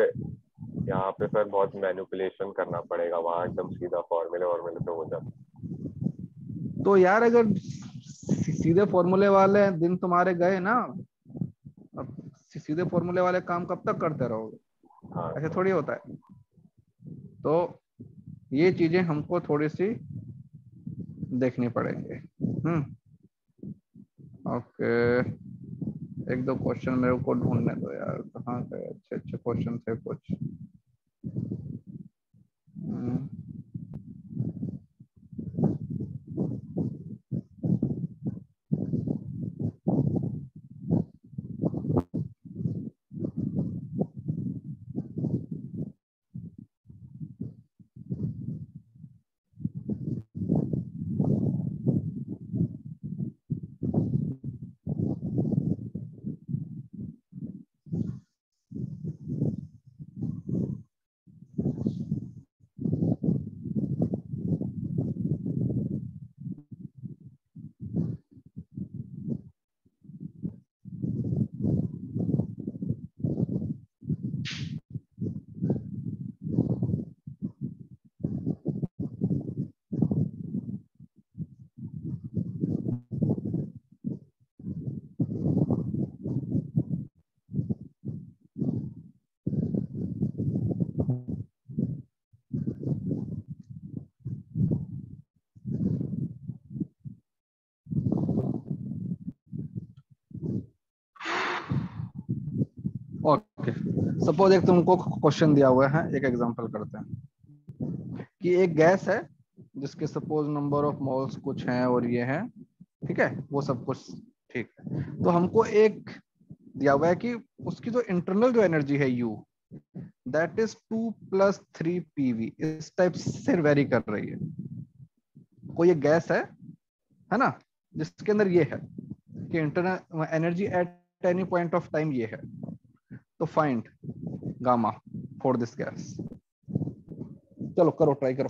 Speaker 4: यहाँ पे सर बहुत मैनिपुलेशन करना पड़ेगा, वहाँ एकदम सीधा फॉर्मूले वॉर्मूले पे हो जाता।
Speaker 1: तो यार अगर सीधे फॉर्मूले वाले दिन तुम्हारे गए ना, अब सीधे फॉर्मूले वाले काम कब तक करते रहोगे?
Speaker 4: हाँ
Speaker 1: ऐसे थोड़ी होता है। तो ये चीजें हमको थोड़ी सी देखनी पड़ेंगे। ओके, एक दो क्वेश्चन मेरे को ढूंढने दो यार, कहाँ गए अच्छे अच्छे क्वेश्चन थे कुछ। हम्म, ओके, सपोज एक तुमको क्वेश्चन दिया हुआ है, एक एग्जांपल करते हैं कि एक गैस है जिसके सपोज नंबर ऑफ मोल्स कुछ हैं और ये है, ठीक है, वो सब कुछ ठीक है। तो हमको एक दिया हुआ है कि उसकी जो इंटरनल जो एनर्जी है U, दैट इज 2 + 3 PV, इस टाइप से वेरी कर रही है। कोई एक गैस है ना, जिसके अंदर ये है कि internal energy at any point of time ये है। तो find gamma for this gas. चलो करो, ट्राई करो।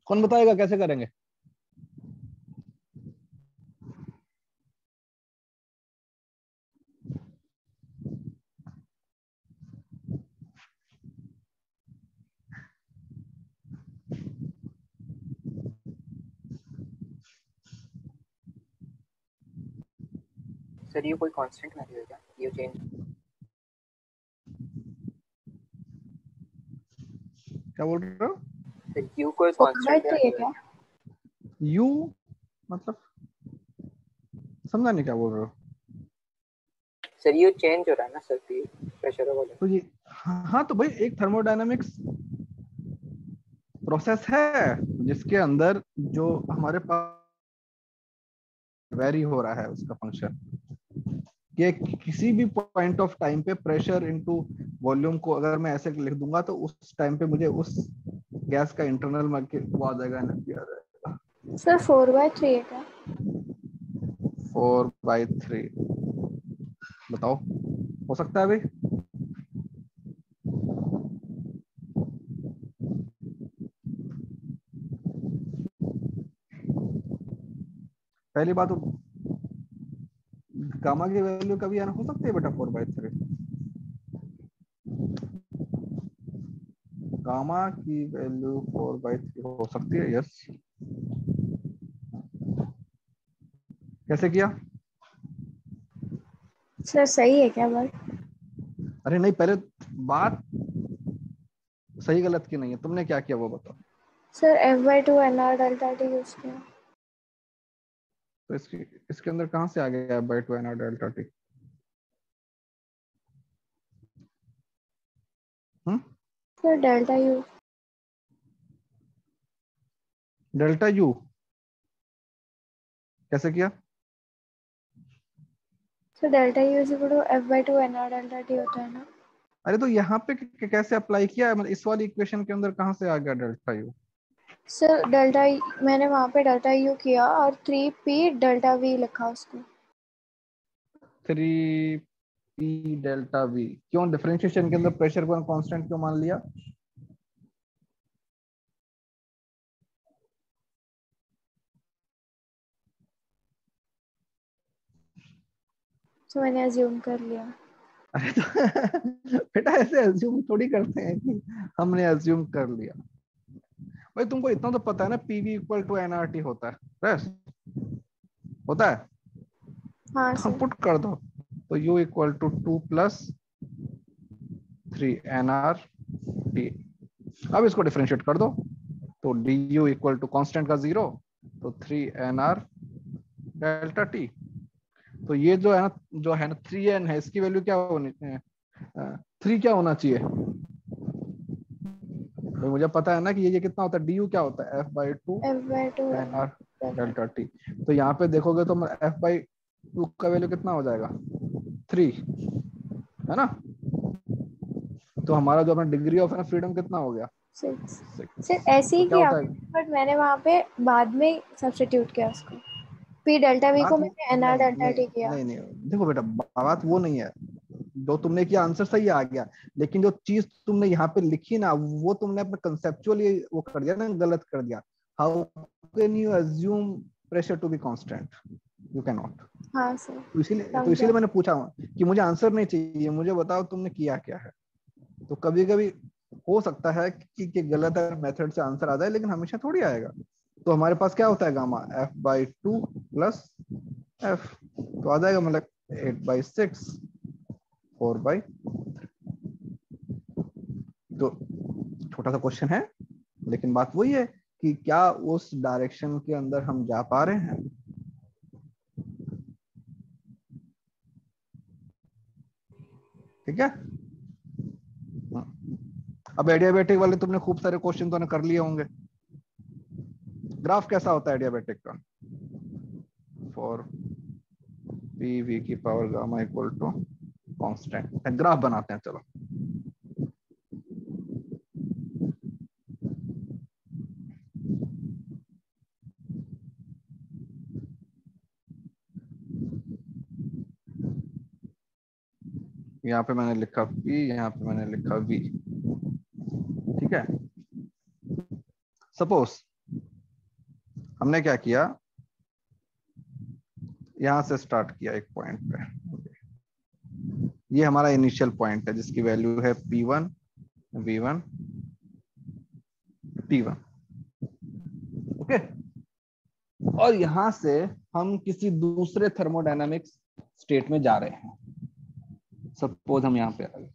Speaker 1: कौन बताएगा कैसे करेंगे?
Speaker 3: सर ये कोई कांस्टेंट वैल्यू है क्या? ये चेंज
Speaker 1: क्या बोल रहे हो?
Speaker 3: सर यू कोई
Speaker 6: 4/3
Speaker 3: कांस्टेंट
Speaker 6: है
Speaker 3: वैल्यू है
Speaker 6: क्या?
Speaker 3: क्या?
Speaker 1: यू मतलब समझा नहीं क्या बोल रहे हो?
Speaker 3: सर ये चेंज हो रहा है ना सर, प्रेशर वाला।
Speaker 1: तो ये हाँ तो भाई एक थर्मोडायनामिक्स प्रोसेस है जिसके अंदर जो हमारे पास वेरी हो रहा है उसका फंक्शन, कि किसी भी पॉइंट ऑफ टाइम पे प्रेशर इनटू वॉल्यूम को अगर मैं ऐसे लिख दूंगा तो उस टाइम पे मुझे उस गैस का इंटरनल वो आ जाएगा, एनर्जी आ जाएगा।
Speaker 6: सर 4/3 है क्या?
Speaker 1: 4/3 बताओ, हो सकता है भाई? पहली बात तो गामा की वैल्यू कभी आना हो सकती है बेटा 4/3। गामा की वैल्यू 4/3 हो सकती है, यस। कैसे किया?
Speaker 6: सर सही है क्या बात?
Speaker 1: अरे नहीं, पहले बात सही गलत की नहीं है, तुमने क्या किया वो बताओ।
Speaker 6: Sir F/2 NR delta T use किया।
Speaker 1: तो इसके अंदर कहाँ से आ गया by 2 NR delta T?
Speaker 6: Sir delta U।
Speaker 1: Delta U कैसे किया?
Speaker 6: Sir delta U = F/2 NR delta T होता है ना?
Speaker 1: अरे तो यहाँ पे कैसे अप्लाई किया है? मतलब इस वाली इक्वेशन के अंदर कहाँ से आ गया डेल्टा यू?
Speaker 6: सर मैंने वहाँ पे डेल्टा U किया और 3p डेल्टा V लिखा उसको।
Speaker 1: 3p डेल्टा वी क्यों? डिफरेंशिएशन के अंदर प्रेशर को कांस्टेंट क्यों मान लिया?
Speaker 6: तो मैंने अज्यूम कर लिया।
Speaker 1: अरे तो बेटा ऐसे अज्यूम थोड़ी करते हैं कि हमने अज्यूम कर लिया। भाई तुमको इतना तो पता है ना, पीवी इक्वल टू एनआरटी होता है, बस होता है।
Speaker 6: हाँ
Speaker 1: तो हम
Speaker 6: सर।
Speaker 1: पुट कर दो, तो u इक्वल टू 2 + 3 nrt। अब इसको डिफरेंशिएट कर दो, तो du इक्वल टू कॉन्स्टेंट का 0, तो 3 nr डेल्टा टी। तो ये जो है ना 3n है, इसकी वैल्यू क्या होनी है? 3 क्या होना चाहिए? तो मुझे पता है ना कि ये कितना होता है, du क्या होता है F/2
Speaker 6: F/2
Speaker 1: nr
Speaker 6: NR
Speaker 1: delta T. तो यहाँ पे देखोगे तो F/2 का वैल्यू कितना हो जाएगा? 3 है ना? तो हमारा जो अपना डिग्री ऑफ फ्रीडम कितना हो गया?
Speaker 6: 6।
Speaker 1: 6।
Speaker 6: सर ऐसे
Speaker 1: तो
Speaker 6: ही
Speaker 1: क्या
Speaker 6: किया
Speaker 1: होता है?
Speaker 6: बट मैंने वहाँ पे बाद में सब्स्टिट्यूट किया उसको। p डेल्टा V को
Speaker 1: बात
Speaker 6: मैंने NR
Speaker 1: नहीं
Speaker 6: डेल्टा
Speaker 1: नहीं
Speaker 6: T किया।
Speaker 1: नहीं नहीं, देखो बेटा बात वो नहीं है। जो तुमने किया आंसर सही आ गया, लेकिन जो चीज तुमने यहाँ पे लिखी ना, वो तुमने अपना कंसेप्चुअली वो कर दिया ना, गलत कर दिया। How can you assume pressure to be constant? You can not.
Speaker 6: हाँ सर
Speaker 1: तो
Speaker 6: समझा।
Speaker 1: इसीलिए मैंने पूछा कि मुझे आंसर नहीं चाहिए, मुझे बताओ तुमने किया क्या है। तो कभी कभी हो सकता है कि गलत मेथड से आंसर आ जाए, लेकिन हमेशा थोड़ी आएगा। तो हमारे पास क्या होता है गामा F/2 + F, तो आ जाएगा मतलब 8/6 4/। तो छोटा सा क्वेश्चन है, लेकिन बात वही है कि क्या उस डायरेक्शन के अंदर हम जा पा रहे हैं। ठीक है। अब एडियाबैटिक वाले तुमने खूब सारे क्वेश्चन तो कर लिए होंगे। ग्राफ कैसा होता है एडियाबैटिक का? फॉर pv की power gamma equal to constant. Graph बनाते हैं चलो। यहाँ पे मैंने लिखा p, यहाँ पे मैंने लिखा v। ठीक है। सपोज हमने क्या किया, यहां से स्टार्ट किया एक पॉइंट पे, ये हमारा इनिशियल पॉइंट है जिसकी वैल्यू है P1 V1 T1, ओके। और यहां से हम किसी दूसरे थर्मोडायनामिक्स स्टेट में जा रहे हैं। सपोज हम यहां पे आ गए,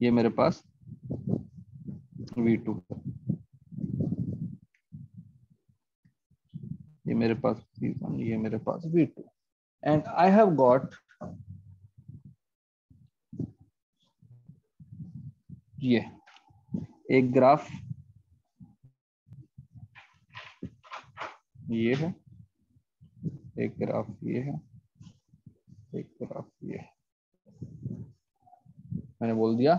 Speaker 1: ये मेरे पास V2, ये मेरे पास V1, ये मेरे पास V2, and I have got ये एक ग्राफ, ये है एक ग्राफ, ये है एक ग्राफ, ये है। मैंने बोल दिया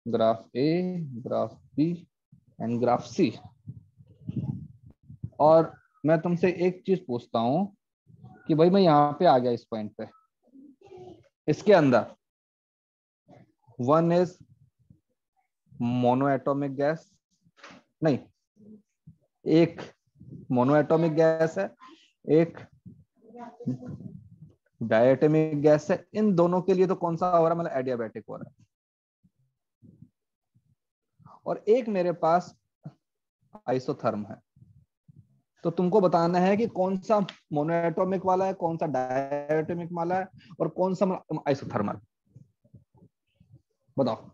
Speaker 1: graph A, graph B and graph C. और मैं तुमसे एक चीज पूछता हूं कि भाई मैं यहां पे आ गया इस पॉइंट पे, इसके अंदर वन इज मोनोएटॉमिक गैस, नहीं, एक मोनोएटॉमिक गैस है, एक डायटोमिक गैस है। इन दोनों के लिए तो कौन सा हो रहा है, मतलब एडियाबैटिक हो रहा है। और एक मेरे पास आइसोथर्म है, तो तुमको बताना है कि कौन सा मोनोएटॉमिक वाला है, कौन सा डायटोमिक वाला है, और कौन सा आइसोथर्मल, बताओ।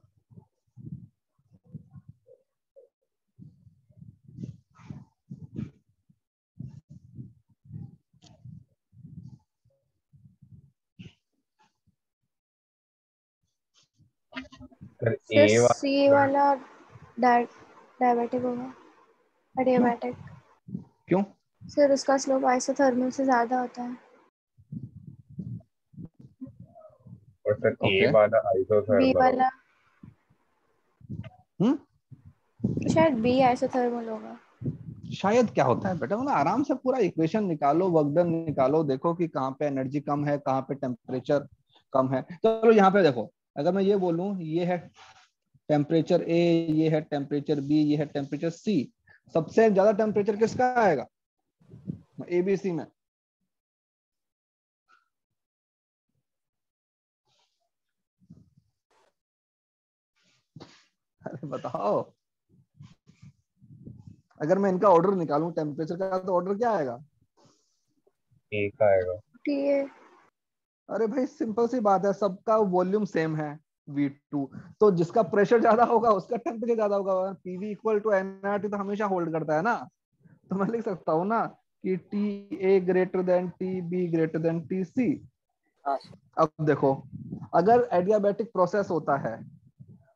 Speaker 6: फिर सी वाला डायबिटिक होगा, एडियाबैटिक।
Speaker 1: क्यों?
Speaker 6: सर उसका स्लोप आइसोथर्मल से ज्यादा होता है।
Speaker 4: और सर
Speaker 1: Okay.
Speaker 4: ए वाला
Speaker 6: बी
Speaker 4: आइसोथर्मल
Speaker 6: वाला
Speaker 1: हम्म,
Speaker 6: तो शायद बी आइसोथर्मल होगा।
Speaker 1: शायद क्या होता है बेटा, मतलब आराम से पूरा इक्वेशन निकालो, वर्क डन निकालो, देखो कि कहाँ पे एनर्जी कम है, कहाँ पे टेम्परेचर कम है। चलो यहाँ पे देखो, अगर मैं ये बोलूं ये है टेम्परेचर ए, ये है टेम्परेचर बी, ये है टेम्परेचर सी, सबसे ज्यादा टेम्परेचर किसका आएगा एबीसी में? अरे बताओ, अगर मैं इनका ऑर्डर निकालूं टेम्परेचर का, तो ऑर्डर क्या आएगा?
Speaker 4: ए का आएगा।
Speaker 6: टीए।
Speaker 1: अरे भाई सिंपल सी बात है, सबका वॉल्यूम सेम है V2, तो जिसका प्रेशर ज्यादा होगा उसका टेम्परेचर ज्यादा होगा। PV इक्वल टू nRT तो हमेशा होल्ड करता है ना, तो मैं लिख सकता हूँ ना कि TA greater than TB greater than TC।
Speaker 3: हाँ
Speaker 1: अब देखो, अगर एडियाबैटिक प्रोसेस होता है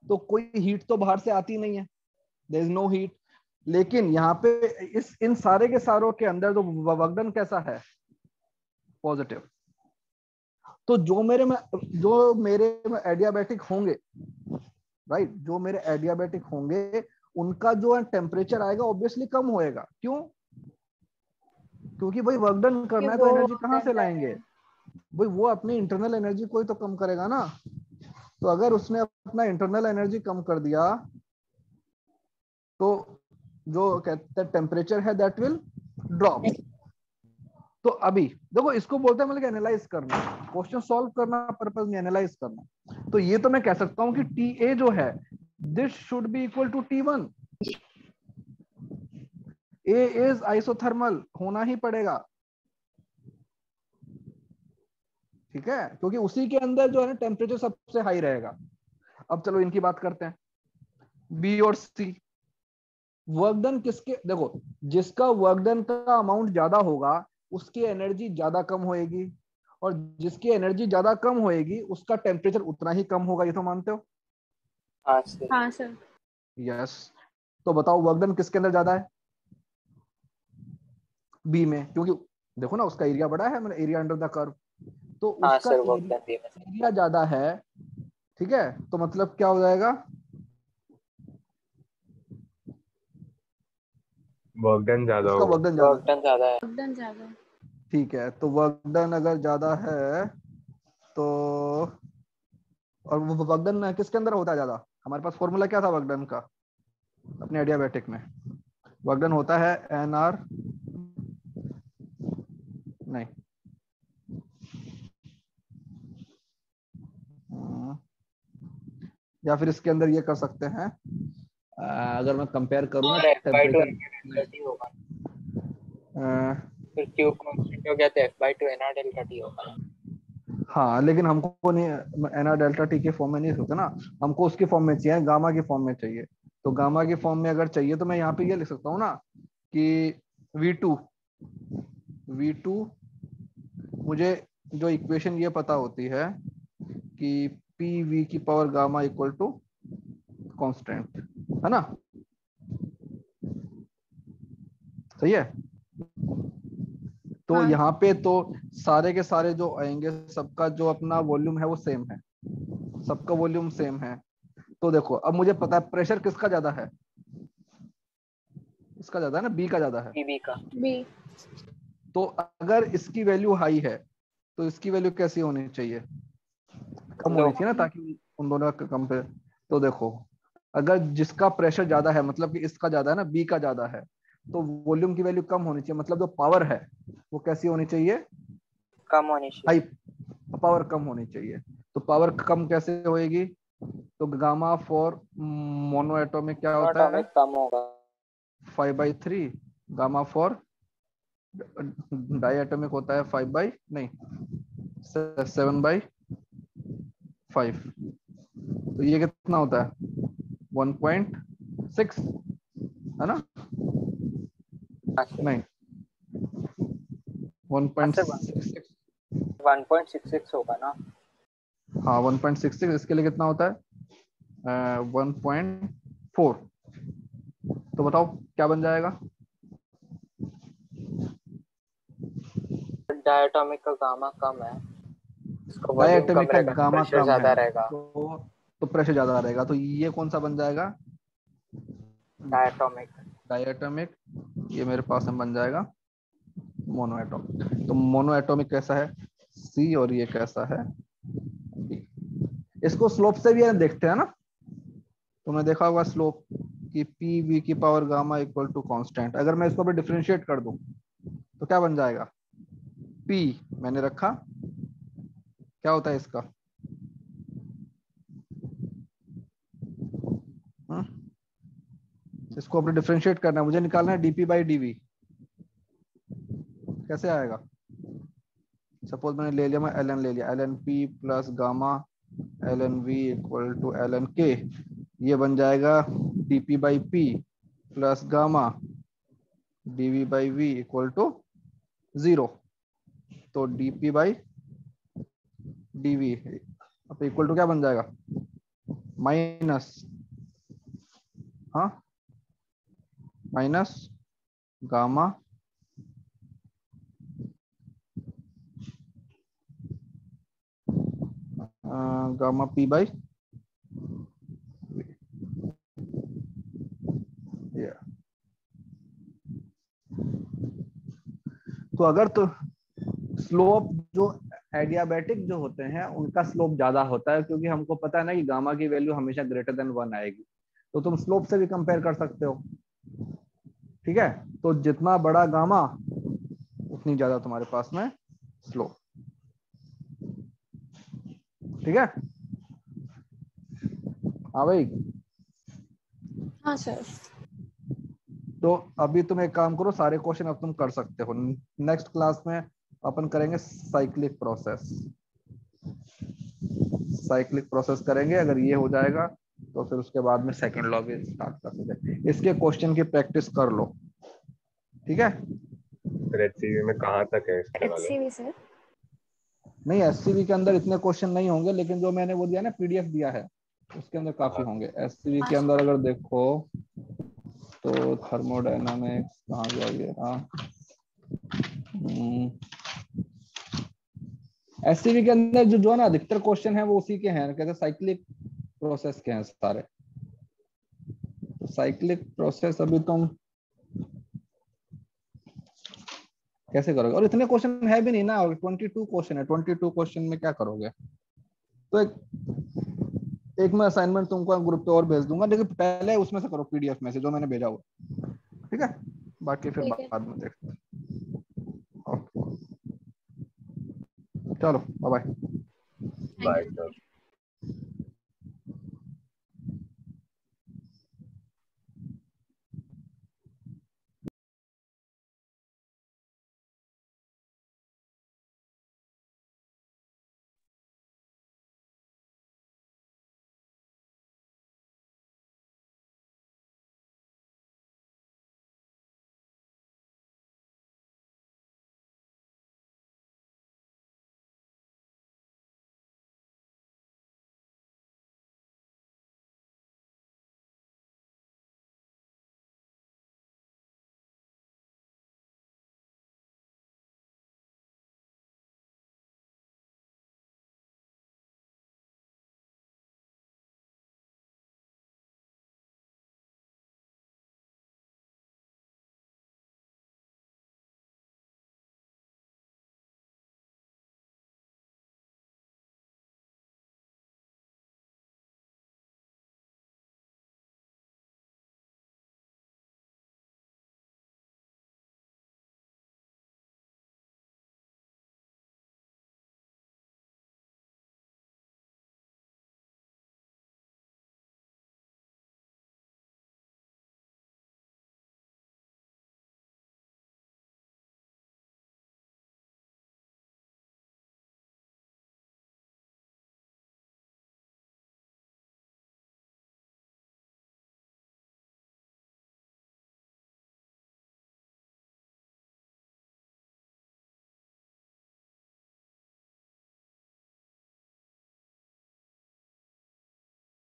Speaker 1: तो कोई हीट तो बाहर से आती नहीं है, देयर इज नो हीट। लेकिन यहाँ पे इस इन सारे के सारों के अंदर जो वर्क डन कैसा है, पॉजिटिव। तो जो मेरे एडियाबैटिक होंगे, राइट, जो मेरे एडियाबैटिक होंगे उनका जो है टेम्परेचर आएगा ऑब्वियसली कम होएगा। क्यों? क्योंकि भाई वर्क डन करना है तो एनर्जी कहाँ से लाएंगे भाई, वो अपनी इंटरनल एनर्जी को ही तो कम करेगा ना। तो अगर उसने अपना इंटरनल एनर्जी कम कर दिया तो जो कहते हैं टेम्परेचर है दैट विल ड्रॉप। तो अभी देखो, इसको बोलते हैं मतलब एनालाइज करना, क्वेश्चन सॉल्व करना पर्पस में, एनालाइज करना। तो ये तो मैं कह सकता हूं कि TA जो है this should be equal to T1। A is isothermal, होना ही पड़ेगा, ठीक है, क्योंकि उसी के अंदर जो है ना टेम्परेचर सबसे हाई रहेगा। अब चलो इनकी बात करते हैं, B और C। वर्क डन किसके, देखो जिसका वर्क डन का अमाउंट ज्यादा होगा उसकी एनर्जी ज्यादा कम होएगी, और जिसकी एनर्जी ज्यादा कम होएगी उसका टेम्परेचर उतना ही कम होगा। ये तो मानते हो?
Speaker 3: हाँ सर।
Speaker 6: हाँ सर।
Speaker 1: यस। तो बताओ वर्क डन किसके अंदर ज्यादा है? बी में, क्योंकि देखो ना उसका एरिया बड़ा है, मतलब एरिया अंडर द कर्व, तो
Speaker 3: हाँ
Speaker 1: उसका
Speaker 3: सर, वर्क डन दिया है।
Speaker 1: एरिया ज्यादा है, ठीक है, तो मतलब क्या हो जाएगा,
Speaker 4: वर्क डन ज्यादा
Speaker 1: उसका
Speaker 4: होगा।
Speaker 1: वर्क डन ज्यादा
Speaker 3: वर्क डन ज्यादा है।
Speaker 6: वर्क डन ज्यादा है।
Speaker 1: ठीक है, तो वर्क डन अगर ज्यादा है तो, और वो वर्क डन किसके अंदर होता है ज्यादा? हमारे पास फॉर्मूला क्या था वर्क डन का? अपने एडियाबैटिक में वर्क डन होता है NR नहीं या फिर इसके अंदर ये कर सकते हैं अगर मैं कंपेयर करूँ ना टेम्परेचर
Speaker 3: होगा फिर Q कांस्टेंट हो गया तो F/2 NR डेल्टा T होगा।
Speaker 1: हाँ लेकिन हमको नहीं NR डेल्टा T के फॉर्म में नहीं होता ना, हमको उसके फॉर्म में चाहिए, गामा के फॉर्म में चाहिए। तो गामा के फॉर्म में अगर चाहिए तो मैं यहाँ पे ये लिख सकता हूँ ना कि V2 मुझे जो इक्वेशन ये पता होती है कि PV की power gamma equal to constant, है ना, सही है। तो
Speaker 6: हाँ।
Speaker 1: यहाँ पे तो सारे के सारे जो आएंगे सबका जो अपना वॉल्यूम है वो सेम है, सबका वॉल्यूम सेम है। तो देखो अब मुझे पता है प्रेशर किसका ज्यादा है, इसका ज्यादा है ना, बी का ज्यादा है,
Speaker 3: बी का।
Speaker 6: बी।
Speaker 1: तो अगर इसकी वैल्यू हाई है तो इसकी वैल्यू कैसी होनी चाहिए, कम होनी चाहिए ना, ताकि उन दोनों का कंपेयर। तो देखो अगर जिसका प्रेशर ज्यादा है मतलब कि इसका ज्यादा है ना, बी का ज्यादा है, तो वॉल्यूम की वैल्यू कम होनी चाहिए, मतलब जो पावर है वो कैसी होनी चाहिए,
Speaker 3: कम होनी
Speaker 1: हाई,
Speaker 3: चाहिए।
Speaker 1: पावर कम होनी चाहिए। तो पावर कम कैसे होएगी, तो गामा फॉर मोनो एटॉमिक क्या होता है,
Speaker 3: कम होगा
Speaker 1: 5/3, गामा फॉर डाई एटॉमिक होता है 7/5। तो ये कितना होता है 1.6 है ना, नहीं 1.66,
Speaker 3: 1.66 होगा ना।
Speaker 1: हाँ 1.66, इसके लिए कितना होता है 1.4। तो बताओ क्या बन जाएगा,
Speaker 3: डायटोमिक का गामा कम है, इसका वॉल्यूम कम
Speaker 1: डायटोमिक का
Speaker 3: रहेगा,
Speaker 1: गामा
Speaker 3: प्रेशर
Speaker 1: कम
Speaker 3: ज्यादा
Speaker 1: है
Speaker 3: रहेगा।
Speaker 1: तो प्रेशर ज्यादा रहेगा, तो ये कौन सा बन जाएगा,
Speaker 3: डायटोमिक।
Speaker 1: डायटोमिक। ये मेरे पास में बन जाएगा मोनो एटॉमिक। तो मोनो एटॉमिक कैसा है C और ये कैसा है B। इसको स्लोप से भी देखते हैं ना, तुमने देखा होगा स्लोप कि PV की power gamma equal to constant. अगर मैं इसको डिफरेंशिएट कर दूं तो क्या बन जाएगा, P मैंने रखा, क्या होता है इसका इसको अपने डिफरेंशिएट करना है, मुझे निकालना है dP/dV। कैसे आएगा, सपोज मैंने ले लिया, मैं ln ले लिया, ln P plus gamma ln V equal to ln K। ये बन जाएगा dP/P plus gamma dV/V equal to 0। तो dP/dV अब इक्वल टू क्या बन जाएगा, माइनस, हाँ माइनस गामा गामा P/V। तो अगर तो स्लोप जो एडियाबैटिक जो होते हैं उनका स्लोप ज्यादा होता है, क्योंकि हमको पता है ना कि गामा की वैल्यू हमेशा ग्रेटर देन 1 आएगी, तो तुम स्लोप से भी कंपेयर कर सकते हो, ठीक है। तो जितना बड़ा गामा उतनी ज्यादा तुम्हारे पास में स्लोप, ठीक है। हाँ भाई,
Speaker 6: हाँ सर।
Speaker 1: तो अभी तुम एक काम करो, सारे क्वेश्चन अब तुम कर सकते हो। नेक्स्ट क्लास में अपन करेंगे साइक्लिक प्रोसेस, साइक्लिक प्रोसेस करेंगे। अगर ये हो जाएगा तो फिर उसके बाद में सेकंड लॉ भी स्टार्ट कर सकते। इसके क्वेश्चन की प्रैक्टिस कर लो, ठीक है।
Speaker 4: फिर HCV में कहाँ तक है इसके वाले,
Speaker 6: HCV सर।
Speaker 1: नहीं SCV के अंदर इतने क्वेश्चन नहीं होंगे, लेकिन जो मैंने वो दिया ना PDF दिया है उसके अंदर काफी होंगे। SCV के अंदर अगर देखो तो थर्मोडायनामिक्स कहाँ गया ये, SCV के अंदर जो है ना अधिकतर क्वेश्चन है वो उसी के हैं, कहते साइक्लिक प्रोसेस के हैं सारे। तो साइक्लिक प्रोसेस अभी तुम कैसे करोगे, और इतने क्वेश्चन है भी नहीं ना, 22 क्वेश्चन है, 22 क्वेश्चन में क्या करोगे। तो एक मैं असाइनमेंट तुमको ग्रुप पे और भेज दूंगा, लेकिन पहले उसमें से करो पीडीएफ में से जो मैंने भेजा हुआ, ठीक है? बाकी फिर
Speaker 6: ठीक है।
Speaker 1: बाद में देखते हैं। ओके, चलो बाय बाय।
Speaker 6: Thank you.